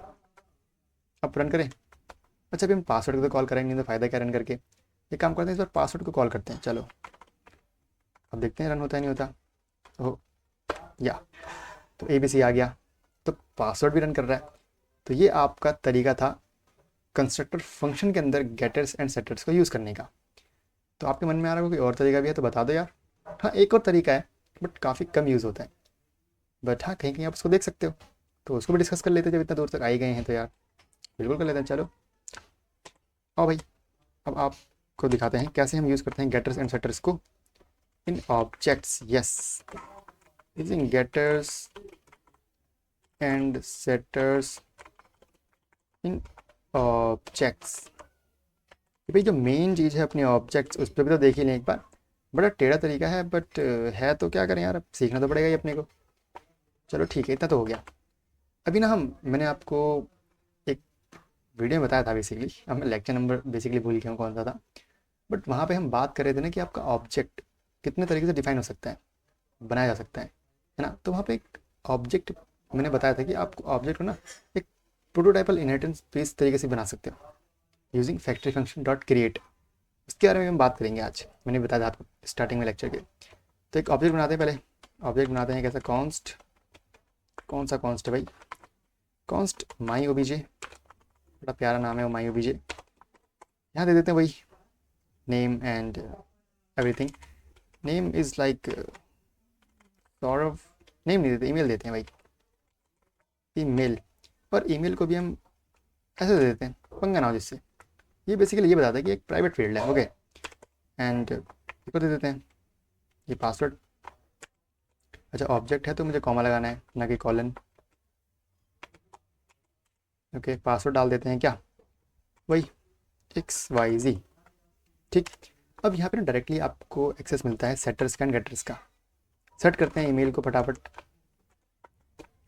A: अब रन करें। अच्छा अभी हम पासवर्ड को तो कॉल करेंगे, नहीं तो फ़ायदा क्या रन करके। एक काम करते हैं, इस बार पासवर्ड को कॉल करते हैं। चलो अब देखते हैं रन होता है नहीं होता। हो या तो ABC आ गया, तो पासवर्ड भी रन कर रहा है। तो ये आपका तरीका था कंस्ट्रक्टर फंक्शन के अंदर गेटर्स एंड सेटर्स को यूज़ करने का। तो आपके मन में आ रहा होगा कोई और तरीका भी है तो बता दो यार। हाँ एक और तरीका है बट काफ़ी कम यूज़ होता है, बट हाँ कहीं कहीं आप उसको देख सकते हो, तो उसको भी डिस्कस कर लेते हैं जब इतना दूर तक आ ही गए हैं तो यार। बिल्कुल कर लेते हैं, चलो आओ भाई। अब आपको दिखाते हैं कैसे हम यूज़ करते हैं गेटर्स एंड सेटर्स को in objects. Yes, using getters and setters in objects. भाई जो मेन चीज़ है अपने ऑब्जेक्ट्स, उस पर भी तो देख ही लें एक बार। बड़ा टेढ़ा तरीका है बट है तो क्या करें यार, अब सीखना तो पड़ेगा ही अपने को। चलो ठीक है, इतना तो हो गया। अभी ना मैंने आपको एक वीडियो में बताया था बेसिकली, अब मैं लेक्चर नंबर बेसिकली भूल गया हूँ कौन सा था, बट वहाँ पे हम बात कर रहे थे ना कि आपका ऑब्जेक्ट कितने तरीके से डिफाइन हो सकता है, बनाया जा सकता है ना। तो वहाँ पे एक ऑब्जेक्ट मैंने बताया था कि आप ऑब्जेक्ट को ना एक प्रोटोटाइपल इनहेरिटेंस बेस तरीके से बना सकते हो using factory function dot create. उसके बारे में हम बात करेंगे आज, मैंने बताया था आपको स्टार्टिंग में लेक्चर के। तो एक ऑब्जेक्ट बनाते हैं, पहले ऑब्जेक्ट बनाते हैं कैसा, कॉन्स्ट, कौन सा कॉन्स्ट है भाई, कॉन्स्ट माई ओबीजे, बड़ा प्यारा नाम है वो माई ओबीजे। यहाँ दे देते हैं वही name and everything. Name is like Saurabh, name नहीं देते, ईमेल देते हैं भाई, ईमेल। और ईमेल को भी हम ऐसे दे देते हैं, पंगा ना हो जिससे। ये बेसिकली ये बताता है कि एक प्राइवेट फील्ड है, ओके। एंड इसको दे देते हैं ये पासवर्ड। अच्छा ऑब्जेक्ट है तो मुझे कॉमा लगाना है ना कि कॉलन। ओके पासवर्ड डाल देते हैं क्या, वही XYZ। ठीक, अब यहाँ पे ना डायरेक्टली आपको एक्सेस मिलता है सेटर्स का एंड गेटर्स का। सेट करते हैं ईमेल को फटाफट,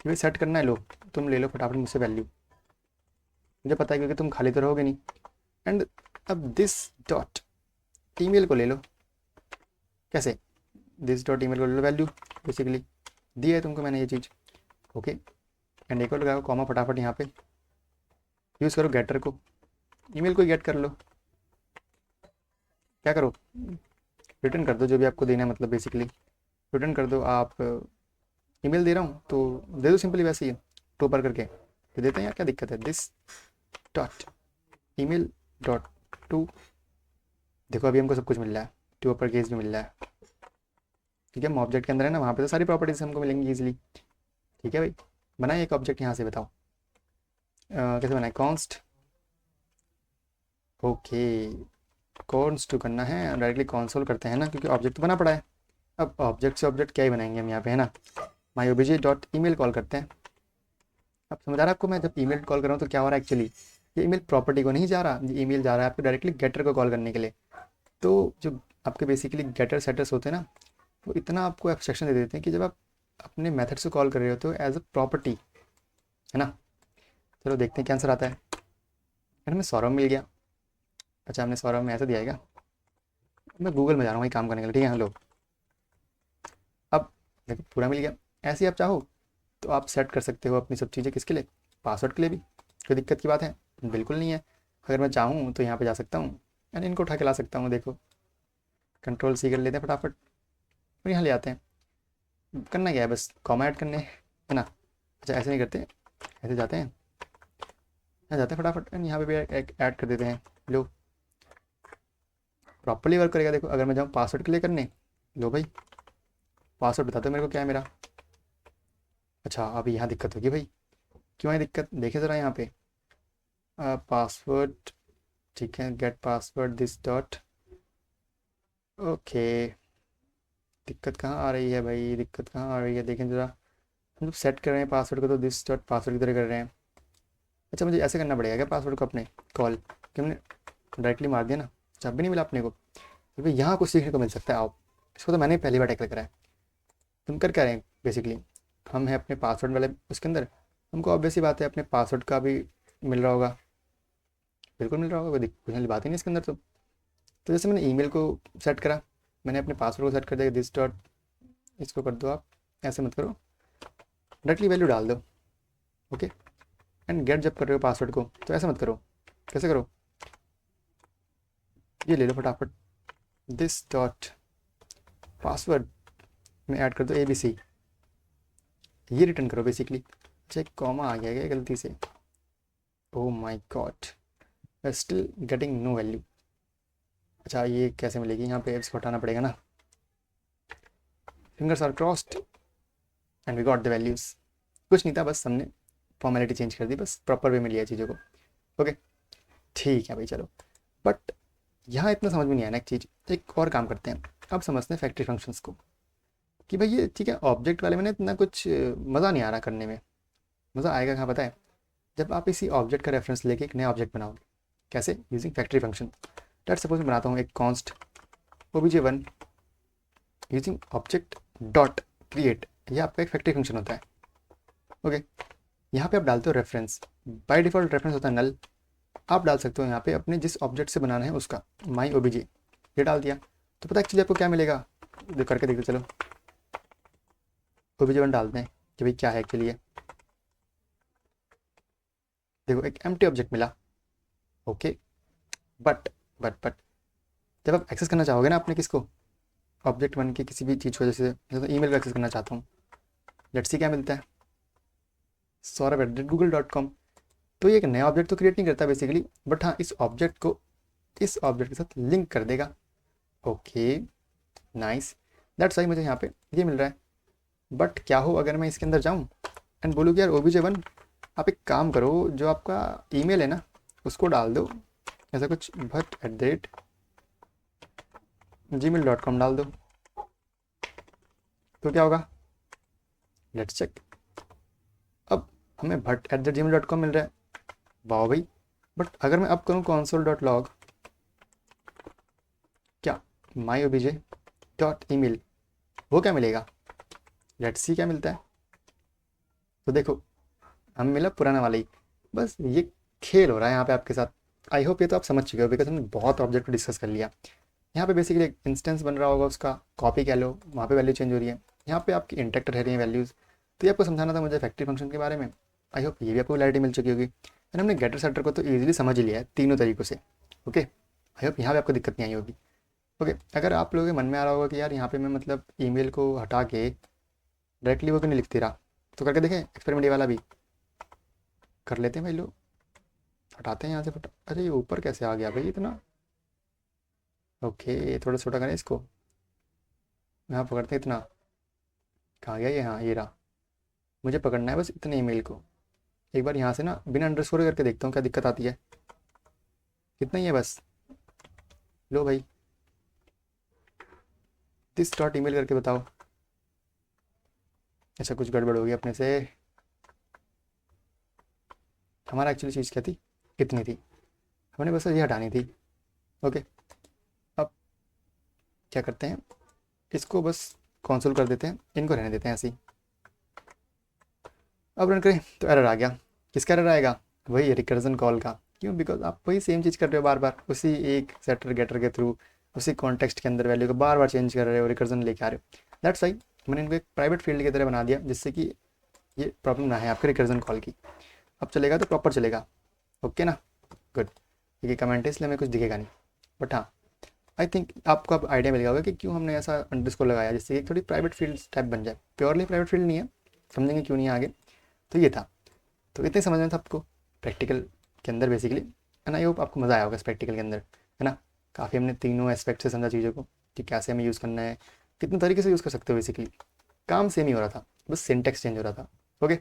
A: ये सेट करना है, लो तुम ले लो फटाफट मुझसे वैल्यू, मुझे पता है क्योंकि तुम खाली तो रहोगे नहीं। एंड अब दिस डॉट ईमेल को ले लो, कैसे, दिस डॉट ईमेल को ले लो वैल्यू, बेसिकली दी है तुमको मैंने ये चीज़, ओके। एंड एक और लगाओ कॉमा फटाफट, यहाँ पे यूज़ करो गेटर को, ईमेल को गेट कर लो, क्या करो रिटर्न कर दो जो भी आपको देना है, मतलब बेसिकली रिटर्न कर दो। आप ईमेल दे रहा हूँ तो दे दो सिंपली वैसे ही टू पर करके दे देते हैं यार, क्या दिक्कत है। This dot email dot to, देखो अभी हमको सब कुछ मिल रहा है, टू अपर केस भी मिल रहा है, ठीक है। हम ऑब्जेक्ट के अंदर है ना, वहाँ पे तो सारी प्रॉपर्टीज हमको मिलेंगी ईजिली। ठीक है भाई, बनाए एक ऑब्जेक्ट यहाँ से, बताओ कैसे बनाए, कॉन्स्ट, ओके कॉन्स्ट करना है, डायरेक्टली कॉन्सोल करते हैं ना क्योंकि ऑब्जेक्ट तो बना पड़ा है। अब ऑब्जेक्ट से ऑब्जेक्ट क्या ही बनाएंगे हम यहाँ पे, है ना। माई ओबीजे डॉट ईमेल कॉल करते हैं। अब समझ आ रहा है आपको, मैं जब ईमेल कॉल कर रहा हूँ तो क्या हो रहा है एक्चुअली, ये ईमेल प्रॉपर्टी को नहीं जा रहा, ये ईमेल जा रहा है आपको डायरेक्टली गेटर को कॉल करने के लिए। तो जो आपके बेसिकली गेटर सेटर्स होते हैं ना, वो इतना आपको एब्स्ट्रैक्शन दे देते हैं कि जब आप अपने मेथड से कॉल कर रहे हो तो एज अ प्रॉपर्टी, है ना। चलो देखते हैं क्या आंसर आता है। हमें सौरभ मिल गया, अच्छा हमने सौरभ में ऐसे दिया है क्या, मैं गूगल में जा रहा हूँ वही काम करने के लिए, ठीक है। हेलो, अब देखो पूरा मिल गया। ऐसे ही आप चाहो तो आप सेट कर सकते हो अपनी सब चीज़ें, किसके लिए, पासवर्ड के लिए भी। कोई दिक्कत की बात है, बिल्कुल नहीं है। अगर मैं चाहूँ तो यहाँ पे जा सकता हूँ एंड इनको उठा के ला सकता हूँ, देखो कंट्रोल C कर लेते हैं फटाफट और यहाँ ले आते हैं। करना क्या है, बस कॉमा ऐड करने है ना। अच्छा ऐसे नहीं करते, ऐसे जाते हैं, यहाँ जाते हैं फटाफट एंड यहाँ पे भी ऐड कर देते हैं। लो प्रॉपरली वर्क करेगा। देखो अगर मैं जाऊँ पासवर्ड के लिए करने, लो भाई पासवर्ड बता दो मेरे को क्या है मेरा। अच्छा अभी यहाँ दिक्कत होगी भाई, क्यों है दिक्कत, देखे ज़रा यहाँ पे पासवर्ड, ठीक है gate password this dot, okay. दिक्कत कहाँ आ रही है भाई, दिक्कत कहाँ आ रही है, देखें ज़रा। हम जब सेट कर रहे हैं पासवर्ड को तो दिस डॉट पासवर्ड की तरह कर रहे हैं। अच्छा मुझे ऐसे करना पड़ेगा क्या पासवर्ड को अपने कॉल, कि हमने डायरेक्टली मार दिया ना, जब भी नहीं मिला अपने को। तो भाई यहाँ कुछ सीखने को मिल सकता है, आओ इसको तो मैंने पहली बार टैकल करा है। तुम कर क्या रहे हैं बेसिकली, हम हैं अपने पासवर्ड वाले उसके अंदर, हमको ऑब्वियस ही बात है अपने पासवर्ड का भी मिल रहा होगा। बिल्कुल मिल रहा होगा, कोई दिक्कत वाली बात ही नहीं इसके अंदर। तो जैसे मैंने ईमेल को सेट करा, मैंने अपने पासवर्ड को सेट कर दिया, दिस डॉट, इसको कर दो आप, ऐसे मत करो, डायरेक्टली वैल्यू डाल दो। ओके, एंड गेट जब कर रहे हो पासवर्ड को तो ऐसे मत करो। कैसे करो, ये ले लो फटाफट, दिस डॉट पासवर्ड में ऐड कर दो ABC, ये रिटर्न करो बेसिकली। अच्छा, एक कॉमा आ गया क्या गलती से, oh my god, still getting no value. अच्छा, ये कैसे मिलेगी, यहाँ पे एप्स को हटाना पड़ेगा ना। Fingers are crossed and we got the values. कुछ नहीं था, बस हमने फॉर्मेलिटी चेंज कर दी, बस प्रॉपर वे में लिया चीज़ों को। ओके, ठीक है भाई, चलो। बट यहाँ इतना समझ में नहीं आया ना एक चीज़, एक और काम करते हैं। अब समझते हैं फैक्ट्री फंक्शंस को, कि भाई ये ठीक है, ऑब्जेक्ट वाले में ना इतना कुछ मज़ा नहीं आ रहा करने में। मज़ा आएगा कहाँ पता है, जब आप इसी ऑब्जेक्ट का रेफरेंस लेके एक नया ऑब्जेक्ट बनाओगे। कैसे, using factory function. Let's suppose मैं बनाता हूँ एक const obj1 using object dot create, ये आपका एक फैक्ट्री फंक्शन होता है। ओके, यहाँ पे आप डालते हो रेफरेंस, बाय डिफॉल्ट रेफरेंस होता है नल। आप डाल सकते हो यहाँ पे अपने जिस ऑब्जेक्ट से बनाना है उसका, माई obj, ये डाल दिया तो पता एक्चुअली आपको क्या मिलेगा, करके देखते चलो। obj1 डालते हैं कि भाई क्या है एक्चुअली ये, देखो एक एम्प्टी ऑब्जेक्ट मिला। ओके, बट जब आप एक्सेस करना चाहोगे ना अपने किसको, ऑब्जेक्ट वन की किसी भी चीज़ को, जैसे ईमेल को एक्सेस करना चाहता हूँ, लेट्स सी क्या मिलता है, saurabh@google.com। तो ये एक नया ऑब्जेक्ट तो क्रिएट नहीं करता बेसिकली, बट हाँ इस ऑब्जेक्ट को इस ऑब्जेक्ट के साथ लिंक कर देगा। ओके, नाइस, दैट्स वाई मुझे यहाँ पे ये मिल रहा है। बट क्या हो अगर मैं इसके अंदर जाऊँ एंड बोलूँ कि यार obj1 आप एक काम करो, जो आपका ईमेल है ना उसको डाल दो, ऐसा कुछ bhat@gmail.com डाल दो, तो क्या होगा, लेट्स चेक। अब हमें bhat@gmail.com मिल रहा है, वाह भाई। बट अगर मैं अब करूँ console.log, क्या माई obj.email, वो क्या मिलेगा, लेट्स सी क्या मिलता है। तो देखो हमें मिला पुराना वाला ही, बस ये खेल हो रहा है यहाँ पे आपके साथ। आई होप ये तो आप समझ चुके हो, बिकॉज हमने बहुत ऑब्जेक्ट को डिस्कस कर लिया। यहाँ पे बेसिकली एक इंस्टेंस बन रहा होगा, उसका कॉपी कह लो, वहाँ पे वैल्यू चेंज हो रही है, यहाँ पे आपकी इंटेक्ट रह रही है वैल्यूज़। तो ये आपको समझाना था मुझे फैक्ट्री फंक्शन के बारे में। आई होप ये भी आपको क्लैरिटी मिल चुकी होगी, एंड हमने गेटर सेटर को तो ईजिली समझ ही लिया है तीनों तरीक़ों से। ओके, आई होप यहाँ पे आपको दिक्कत नहीं आई होगी। ओके, अगर आप लोगों के मन में आ रहा होगा कि यार यहाँ पे मैं मतलब ईमेल को हटा के डायरेक्टली वो क्यों नहीं लिखते रहा, तो करके देखें एक्सपेरिमेंट ये वाला भी कर लेते हैं भाई लोग। हटाते हैं यहाँ से अरे ये ऊपर कैसे आ गया भाई इतना। ओके, थोड़ा छोटा करें इसको, यहाँ पकड़ते हैं इतना, कहाँ गया ये, हाँ ये रहा। मुझे पकड़ना है बस इतने ईमेल को। एक बार यहाँ से ना बिना अंडरस्कोर करके देखता हूँ क्या दिक्कत आती है। कितना ही है बस, लो भाई दिस डॉट ईमेल करके बताओ। ऐसा कुछ गड़बड़ हो गया अपने से, हमारा एक्चुअली चीज़ क्या थी, कितनी थी, हमने बस ये हटानी थी। ओके, अब क्या करते हैं, इसको बस कॉन्सोल कर देते हैं, इनको रहने देते हैं ऐसे ही। अब रन करें तो एरर आ गया, किसका एरर आएगा, वही रिकर्जन कॉल का। क्यों, बिकॉज आप वही सेम चीज़ कर रहे हो बार बार, उसी एक सेटर गेटर के थ्रू, उसी कॉन्टेक्स्ट के अंदर वैल्यू को बार बार चेंज कर रहे हो, रिकर्जन लेके आ रहे हो। दैट्स वाई मैंने इनको एक प्राइवेट फील्ड की तरह बना दिया, जिससे कि ये प्रॉब्लम ना है आपके रिकर्जन कॉल की। अब चलेगा तो प्रॉपर चलेगा, ओके ना, गुड। क्योंकि कमेंट है इसलिए हमें कुछ दिखेगा नहीं, बट हाँ आई थिंक आपको अब आइडिया मिल गया होगा कि क्यों हमने ऐसा अंडरस्कोर लगाया, जिससे कि थोड़ी प्राइवेट फील्ड टाइप बन जाए। प्योरली प्राइवेट फील्ड नहीं है, समझेंगे क्यों नहीं है आगे। तो ये था, तो इतने समझ में था आपको प्रैक्टिकल के अंदर बेसिकली, एंड आई होप आपको मज़ा आया होगा इस प्रैक्टिकल के अंदर, है ना। काफ़ी हमने तीनों एस्पेक्ट से समझा चीज़ों को, कि कैसे हमें यूज़ करना है, कितने तरीके से यूज़ कर सकते हो। बेसिकली काम सेम ही हो रहा था, बस सिंटेक्स चेंज हो रहा था। Okay,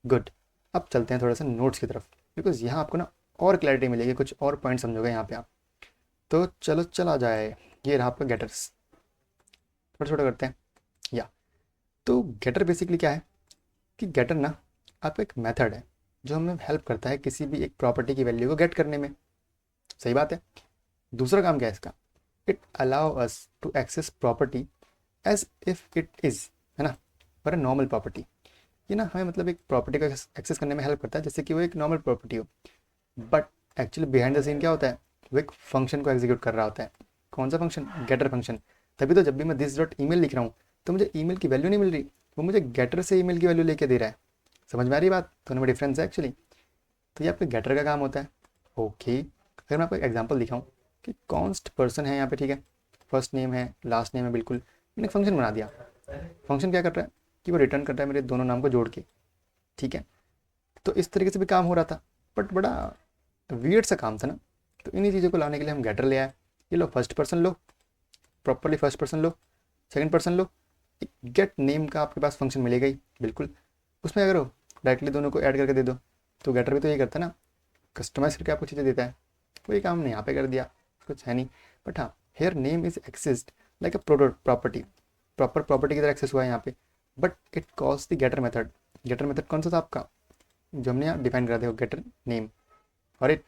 A: good. अब चलते हैं थोड़ा सा नोट्स की तरफ, बिकॉज यहाँ आपको ना और क्लैरिटी मिलेगी, कुछ और पॉइंट समझोगे यहाँ पे आप। तो चलो चला जाए, ये रहा आपका गेटर्स, छोटा छोटा करते हैं या। तो गेटर बेसिकली क्या है, कि गेटर ना आपका एक मेथड है जो हमें हेल्प करता है किसी भी एक प्रॉपर्टी की वैल्यू को गेट करने में। सही बात है। दूसरा काम क्या है इसका, it allow us to access property as if it is, है ना, और ए नॉर्मल प्रॉपर्टी। ये ना हमें मतलब एक प्रॉपर्टी को एक्सेस करने में हेल्प करता है जैसे कि वो एक नॉर्मल प्रॉपर्टी हो। But actually behind the scene क्या होता है, वो एक फंक्शन को एग्जीक्यूट कर रहा होता है। कौन सा फंक्शन? गेटर फंक्शन। तभी तो जब भी मैं दिस डॉट ईमेल लिख रहा हूँ तो मुझे ईमेल की वैल्यू नहीं मिल रही, वो मुझे गेटर से ईमेल की वैल्यू लेके दे रहा है। समझ में आ रही बात? दोनों में डिफरेंस है एक्चुअली। तो ये आपके गेटर का काम होता है। ओके, अगर मैं आपको एग्जाम्पल दिखाऊँ कि कॉन्स्ट पर्सन है यहाँ पे, ठीक है, फर्स्ट नेम है, लास्ट नेम है, बिल्कुल मैंने एक फंक्शन बना दिया। फंक्शन क्या कर रहा है कि वो रिटर्न कर रहा है मेरे दोनों नाम को जोड़ के, ठीक है। तो इस तरीके से भी काम हो रहा था, बट बड़ा वियर्ड सा काम था ना। तो इन्हीं चीज़ों को लाने के लिए हम गेटर ले आए। ये लो फर्स्ट पर्सन लो, प्रॉपरली फर्स्ट पर्सन लो, सेकंड पर्सन लो, एक गेट नेम का आपके पास फंक्शन मिलेगा ही, बिल्कुल। उसमें अगर हो डायरेक्टली दोनों को ऐड करके दे दो, तो गेटर भी तो ये करता है ना, कस्टमाइज करके आपको चीज़ें देता है। वही काम ने यहाँ पे कर दिया, कुछ है नहीं। बट हाँ, here name is exist like a property, proper property की तरह एक्सेस हुआ है यहाँ पे, but it calls the getter method. Getter method कौन सा था आपका, जो हमने यहाँ डिफाइन करा था, गेटर नेम। और एक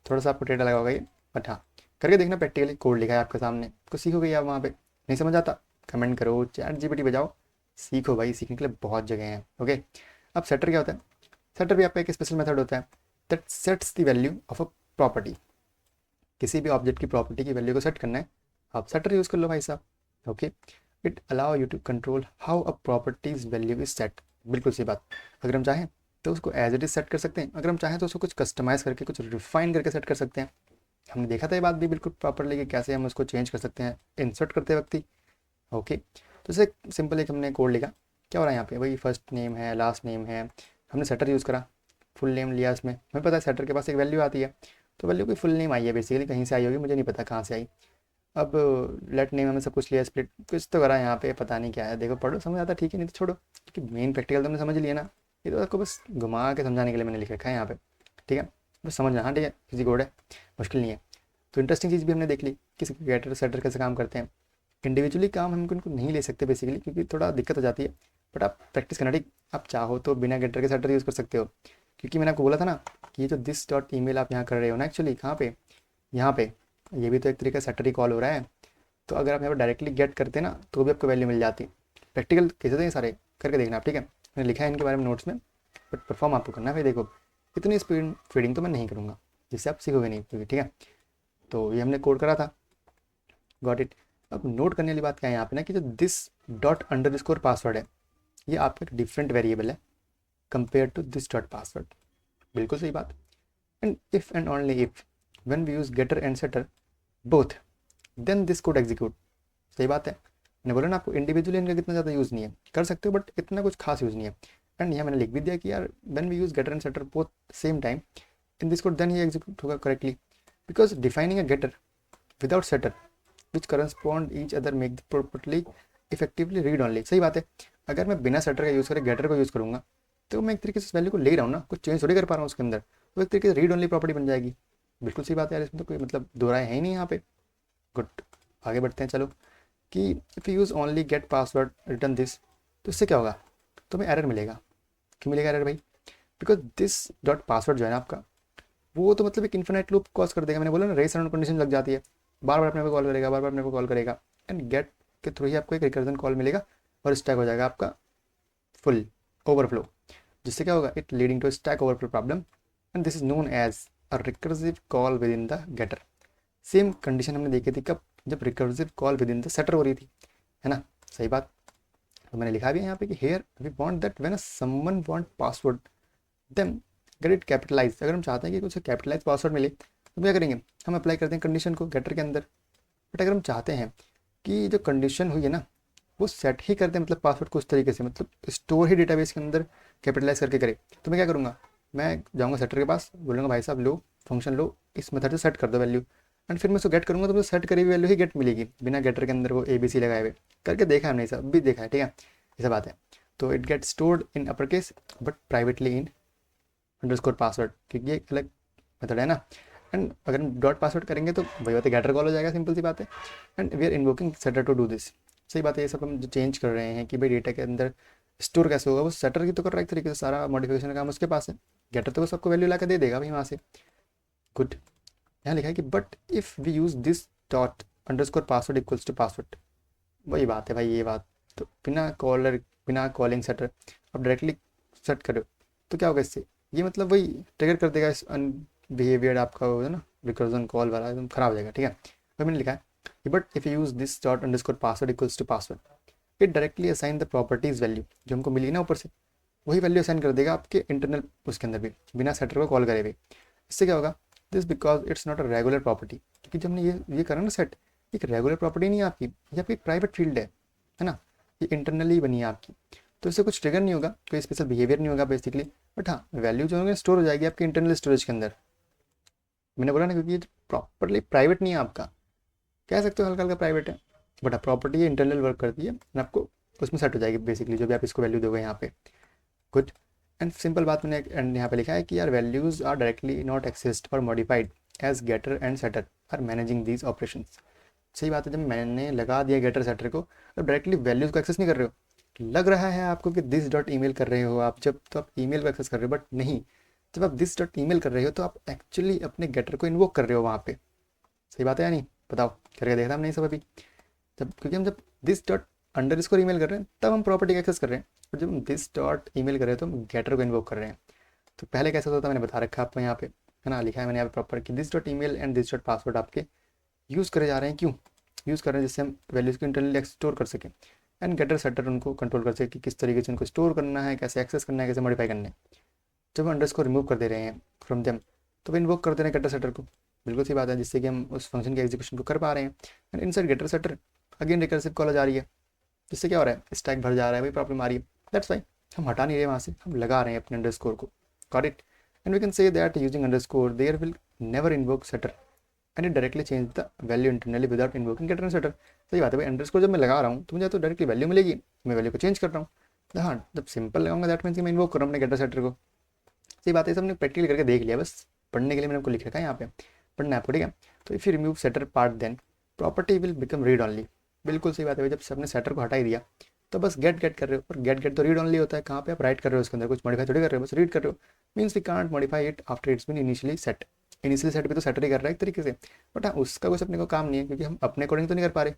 A: थोड़ा सा आपको टेढ़ा लगा होगा ये, बट हाँ करके देखना, प्रैक्टिकली कोड लिखा है आपके सामने, कुछ सीखोगे आप वहाँ पे। नहीं समझ आता कमेंट करो, चैट जीपीटी बजाओ, सीखो भाई, सीखने के लिए बहुत जगह हैं। ओके, अब सेटर क्या होता है? सेटर भी आपका एक स्पेशल मेथड होता है that sets the value of a property. किसी भी ऑब्जेक्ट की प्रॉपर्टी की वैल्यू को सेट करना है, आप सेटर यूज़ कर लो भाई साहब। Okay, it allow you to control how a properties value is set. बिल्कुल सही बात। अगर हम चाहें तो उसको एज इट इज सेट कर सकते हैं, अगर हम चाहें तो उसको कुछ कस्टमाइज़ करके, कुछ रिफाइन करके सेट कर सकते हैं। हमने देखा था ये बात भी बिल्कुल प्रॉपरली कि कैसे हम उसको चेंज कर सकते हैं इंसर्ट करते वक्त ही। ओके, तो जैसे सिंपल एक हमने कोड लिखा, क्या हो रहा है यहाँ पे, वही फर्स्ट नेम है, लास्ट नेम है, हमने सेटर यूज़ करा, फुल नेम लिया इसमें। हमें पता है सेटर के पास एक वैल्यू आती है, तो वैल्यू की फुल नेम आई है बेसिकली, कहीं से आई होगी, मुझे नहीं पता कहाँ से आई। अब लेट नेम हमें सब कुछ लिया, स्प्लिट कुछ तो करा यहाँ पे, पता नहीं क्या है, देखो पढ़ो समझ आता ठीक है, नहीं तो छोड़ो, क्योंकि मेन प्रैक्टिकल तो हमने समझ लिया ना। ये तो आपको बस घुमा के समझाने के लिए मैंने लिख रखा है यहाँ पे, ठीक है, बस समझना। हाँ ठीक है, इजी कोड है, मुश्किल नहीं है। तो इंटरेस्टिंग चीज़ भी हमने देख ली कि गेटर सेटर कैसे काम करते हैं। इंडिविजुअली काम हम उनको नहीं ले सकते बेसिकली, क्योंकि थोड़ा दिक्कत हो जाती है, बट आप प्रैक्टिस करना, ठीक। आप चाहो तो बिना गेटर के सेटर यूज़ कर सकते हो, क्योंकि मैंने आपको बोला था ना कि ये जो दिस डॉट ईमेल आप यहाँ कर रहे हो ना, एक्चुअली कहाँ पे, यहाँ पे, ये भी तो एक तरीके से सेटर ही कॉल हो रहा है। तो अगर आप यहाँ पर डायरेक्टली गेट करते ना तो भी आपको वैल्यू मिल जाती। प्रैक्टिकल केसेस हैं सारे, करके देखना आप, ठीक है। मैंने लिखा है इनके बारे में नोट्स में, बट परफॉर्म आपको करना है भाई। देखो इतनी स्पीड फीडिंग तो मैं नहीं करूँगा जिससे आप सीखोगे नहीं, क्योंकि ठीक है। तो ये हमने कोड करा था, गॉट इट। अब नोट करने वाली बात क्या है यहाँ पे ना, कि जो this dot underscore password है, ये आपका एक डिफरेंट वेरिएबल है compare to this dot password. बिल्कुल सही बात। And if and only if when we use getter and setter both, then this code execute. सही बात है, मैंने बोला ना आपको इंडिविजुअली इनका कितना ज़्यादा यूज़ नहीं है, कर सकते हो बट इतना कुछ खास यूज़ नहीं है। एंड यहाँ मैंने लिख भी दिया कि यार when we use getter and setter both same time in this code, then ये एग्जीक्यूट होगा correctly, because defining a getter without setter which correspond each other make the properly effectively read only. सही बात है, अगर मैं बिना shutter का use करें गेटर को यूज़ करूँगा तो मैं एक तरीके से वैल्यू को ले रहा हूँ ना, कुछ चेंज थोड़ी कर पा रहा हूँ उसके अंदर, तो एक तरीके से रीड ऑनली प्रॉपर्टी बन जाएगी। बिल्कुल सही बात है यार, इसमें तो कोई मतलब दो राय है ही नहीं यहाँ पे। गुड, आगे बढ़ते हैं चलो, कि if you use only get password return this, तो इससे क्या होगा, तुम्हें एरर मिलेगा। क्यों मिलेगा एरर भाई? बिकॉज दिस डॉट पासवर्ड जो है ना आपका, वो तो मतलब एक इन्फिनाइट लूप कॉज कर देगा। मैंने बोला ना रेस अराउंड कंडीशन लग जाती है, बार बार अपने को कॉल करेगा, बार बार अपने को कॉल करेगा। एंड गेट के थ्रू ही आपको एक रिकर्जन कॉल मिलेगा और स्टैक हो जाएगा आपका फुल ओवरफ्लो, जिससे क्या होगा, it leading to stack overflow problem, and this is known as a recursive call within the getter. Same condition हमने देखी थी कब, जब recursive call within the setter हो रही थी, है ना। सही बात। तो मैंने लिखा भी है यहाँ पे कि here we want that when someone want password then get it capitalize. अगर हम चाहते हैं कि कुछ कैपिटलाइज पासवर्ड मिले तो क्या करेंगे, हम अप्लाई करते हैं कंडीशन को गेटर के अंदर। बट अगर हम चाहते हैं कि जो कंडीशन हुई है ना वो सेट ही करते हैं, मतलब पासवर्ड को उस तरीके से, मतलब स्टोर ही डेटाबेस के अंदर कैपिटलाइज करके करे, तो मैं क्या करूँगा, मैं जाऊँगा सेटर के पास, बोलूँगा भाई साहब लो फंक्शन लो, इस मेथड से सेट कर दो वैल्यू, एंड फिर मैं उसको गेट करूँगा तो मुझे सेट करी हुई वैल्यू ही गेट मिलेगी, बिना गेटर के अंदर वो ABC लगाए हुए। करके देखा हमने, सब भी देखा है, ठीक है, ऐसा बात है। तो it get stored in upper case but privately in underscore password, क्योंकि ये अलग मेथड है ना। एंड अगर हम डॉट पासवर्ड करेंगे तो वही बात है, गेटर कॉल हो जाएगा, सिंपल सी बात है। And we are invoking setter to do this. सही बात है, ये सब हम जो चेंज कर रहे हैं कि भाई डेटा के अंदर स्टोर कैसे होगा, वो सेटर की तो कर रहा है एक तरीके से, सारा मॉडिफिकेशन का काम उसके पास है। गेटर तो वो सबको वैल्यू ला के दे देगा भाई वहाँ से। गुड, यहाँ लिखा है कि but if we use this dot underscore password equals to password, वही बात है भाई, ये बात तो बिना कॉलिंग सेटर आप डायरेक्टली सेट करो तो क्या होगा इससे, ये मतलब वही ट्रिगर कर देगा इस बिहेवियर आपका होगा ना रिकर्जन कॉल वाला एकदम खराब हो जाएगा, ठीक है। तो मैंने लिखा है but if you use this dot underscore password equals to password it directly assign the properties value जो हमको मिली ना ऊपर से, वही वैल्यू असाइन कर देगा आपके इंटरनल उसके अंदर भी बिना सेटर को कॉल करे हुए। इससे क्या होगा, this because it's not a regular property, क्योंकि जब हमने ये करा ना सेट, एक रेगुलर प्रॉपर्टी नहीं है आपकी, ये आपकी प्राइवेट फील्ड है ना, ये इंटरनली बनी है आपकी, तो इससे कुछ ट्रिगर नहीं होगा, कोई स्पेशल बिहेवियर नहीं होगा बेसिकली। बट हाँ वैल्यू जो होगी स्टोर हो जाएगी आपके इंटरनल स्टोरेज के अंदर। मैंने बोला ना क्योंकि ये प्रॉपरली प्राइवेट नहीं है आपका, कह सकते हो हल्का हल्का प्राइवेट है, बट हाँ प्रॉपर्टी ये इंटरनल वर्क करती है और आपको उसमें सेट हो जाएगी बेसिकली जो भी आप इसको वैल्यू दोगे यहाँ पे। गुड एंड सिंपल बात मैंने एंड यहाँ पे लिखा है कि यार values are directly not accessed और modified as getter and setter are managing these operation. सही बात है, जब मैंने लगा दिया गेटर सेटर को तो डायरेक्टली वैल्यूज को एक्सेस नहीं कर रहे हो। लग रहा है आपको कि दिस डॉट ईमेल कर रहे हो आप, जब तो आप ईमेल को एक्सेस कर रहे हो, बट नहीं, जब आप दिस डॉट ईमेल कर रहे हो तो आप एक्चुअली अपने गेटर को इन्वोक कर रहे हो वहाँ पे। सही बात है या नहीं, बताओ करके देखा हमने सब अभी, क्योंकि हम जब this dot under score email कर रहे हैं तब हम प्रॉपर्टी का एक्सेस कर रहे हैं, और जब हम दिस डॉट ईमेल कर रहे हैं तो हम गेटर को इन्वोक कर रहे हैं। तो पहले कैसा होता था मैंने बता रखा आपको यहाँ पे, है ना, लिखा है मैंने यहाँ पे प्रॉपर कि this dot email and this dot password आपके यूज़ करे जा रहे हैं, क्यों यूज़ कर रहे हैं, जिससे हम वैल्यूज़ को इंटरनली स्टोर कर सकें एंड गेटर सेटर उनको कंट्रोल कर सके कि किस तरीके से उनको स्टोर करना है, कैसे एक्सेस करना है, कैसे मॉडिफाई करना है। जब हम अंडर को रिमूव कर दे रहे हैं फ्रॉम देम तो वो इन्वोक कर दे रहे हैं गेटर सेटर को, बिल्कुल सी बात है, जिससे कि हम उस फंक्शन के एग्जीक्यूशन को कर पा रहे हैं। And inside getter setter again recursive call जा रही है, जिससे क्या हो रहा है, स्टैक भर जा रहा है, वही प्रॉब्लम आ रही है। दैट्स वाई हम हटा नहीं रहे वहाँ से, हम लगा रहे हैं अपने अंडरस्कोर को। Got it. And we can say that using underscore there will never invoke setter and it directly change the value internally without invoking getter and setter. सही बात है भाई, अंडरस्कोर जब मैं लगा रहा हूँ तो मुझे तो डायरेक्टली वैल्यू मिलेगी, मैं वैल्यू को चेंज कर रहा हूँ। हाँ जब सिंपल लगाऊंगा दैट मीन्स कि मैं इन्वोक कर रहा हूँ अपने गेटर सेटर को। सही बात है, सब हमने प्रैक्टिकल करके देख लिया, बस पढ़ने के लिए मैंने आपको लिख रखा है यहाँ पे, पढ़ना है आपको, ठीक है। तो if you remove setter part then property will become read only. बिल्कुल सही बात है भाई, जब सबने सेटर को हटा ही दिया तो बस गेट गेट कर रहे हो, और गेट गेट तो रीड ऑनली होता है, कहाँ पे आप राइट कर रहे हो उसके अंदर, कुछ मॉडिफाई थोड़ी कर रहे हो, बस रीड कर रहे हो। Means we can't modify it after it's been initially set. Initially set भी तो सेटर ही कर रहा है एक तरीके से, बट हाँ उसका कुछ अपने को काम नहीं है, क्योंकि हम अपने अकॉर्डिंग तो नहीं कर पा रहे।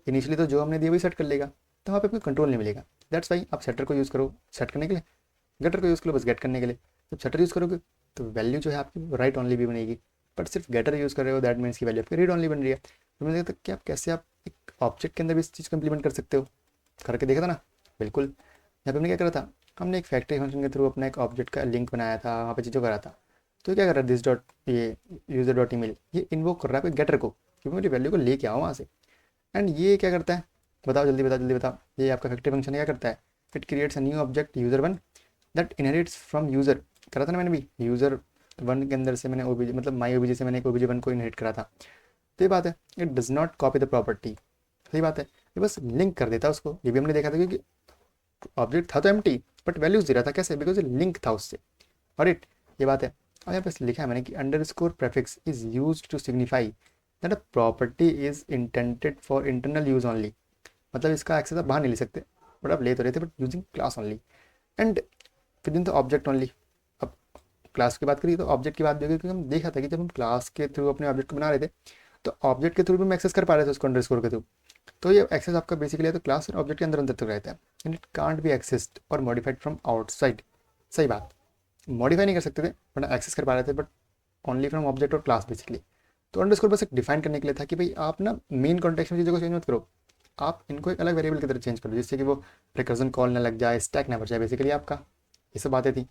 A: इनिशियली तो जो हमने दिया वही सेट कर लेगा, तो वहाँ पे कोई कंट्रोल नहीं मिलेगा। दैट्स वाई आप सेटर को यूज़ करो सेट करने के लिए, गेटर को यूज़ करो बस गेट करने के लिए। जब सेटर यूज़ करोगे तो वैल्यू जो है आपकी राइट ऑनली भी बनेगी, बट सिर्फ गेटर यूज़ कर रहे हो दैट मीन्स की वैल्यू आपकी रीड ऑनली बन रही है। तो मुझे लगता है कि आप कैसे आप एक ऑब्जेक्ट के अंदर भी इस चीज़ को इम्प्लीमेंट कर सकते हो, करके देखा था ना। बिल्कुल, यहाँ पे हमने क्या करा था, हमने एक फैक्ट्री फंक्शन के थ्रू अपना एक ऑब्जेक्ट का लिंक बनाया था, वहाँ पे चीज़ों करा था। तो क्या कर रहा है, दिस डॉट ये यूजर डॉट ईमेल ये इन्वोक कर रहा है गेटर को, क्योंकि मेरी वैल्यू को लेके आओ वहाँ से। एंड ये क्या करता है, बताओ जल्दी बताओ जल्दी बताओ, ये आपका फैक्ट्री फंक्शन क्या करता है, it creates a new object user one that inherits from user. करा था ना मैंने भी, यूजर वन के अंदर से मैंने ओबीजे मतलब माई ओबीजे से मैंने एक ओबीजे वन को इनहेरिट करा था। तो ये बात है, it does not copy the property. सही बात है, ये बस लिंक कर देता है उसको, ये भी हमने देखा था, क्योंकि ऑब्जेक्ट था तो एम्प्टी बट वैल्यूज दे रहा था, कैसे, बिकॉज लिंक था उससे। और इट ये बात है। और यहाँ पे लिखा है मैंने कि underscore prefix is used to signify that a property is intended for internal use only. मतलब इसका एक्सेस आप बाहर नहीं ले सकते, बट आप ले तो रहे थे, but using class only and with in the object only. अब क्लास की बात करिए तो ऑब्जेक्ट की बात भी होगी, क्योंकि हम देखा था कि जब हम क्लास के थ्रू अपने ऑब्जेक्ट को बना रहे थे तो ऑब्जेक्ट के थ्रू भी हम एक्सेस कर पा रहे थे उसको अंडरस्कोर के थ्रू। तो ये एक्सेस आपका बेसिकली है तो क्लास और ऑब्जेक्ट के अंदर अंदर तक रहता है and it can't be accessed और मॉडिफाइड फ्रॉम आउटसाइड। सही बात, मॉडिफाई नहीं कर सकते थे बट एक्सेस कर पा रहे थे, बट ओनली फ्रॉम ऑब्जेक्ट और क्लास बेसिकली। तो अंडरस्कोर बस एक डिफाइन करने के लिए था कि भाई आप ना मेन कॉन्टेक्स्ट में चीज़ों को चेंज मत करो, आप इनको एक अलग वेरिएबल की तरह चेंज करो, जिससे कि वो रिकर्जन कॉल ना लग जाए, स्टैक ना भर जाए, बेसिकली आपका ये सब बातें थी।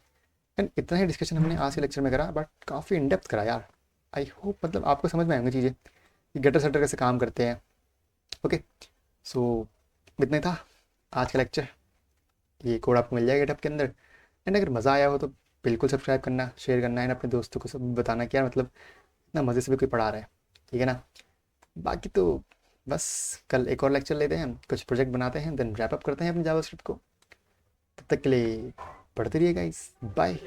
A: एंड इतना ही डिस्कशन हमने आज के लेक्चर में करा, बट काफ़ी इन डेप्थ करा यार। आई होप मतलब आपको समझ में आएंगी चीज़ें कि गेटर सेटर कैसे काम करते हैं। ओके सो इतना ही था आज का लेक्चर, ये कोड आपको मिल जाएगा गिटहब के अंदर। एंड अगर मज़ा आया हो तो बिल्कुल सब्सक्राइब करना, शेयर करना एंड अपने दोस्तों को सब बताना कि यार मतलब इतना मज़े से भी कोई पढ़ा रहा है, ठीक है ना। बाकी तो बस कल एक और लेक्चर लेते हैं, कुछ प्रोजेक्ट बनाते हैं, देन रैप अप करते हैं अपने जावास्क्रिप्ट को। तब तक के लिए पढ़ते रहिए गाइस, बाय।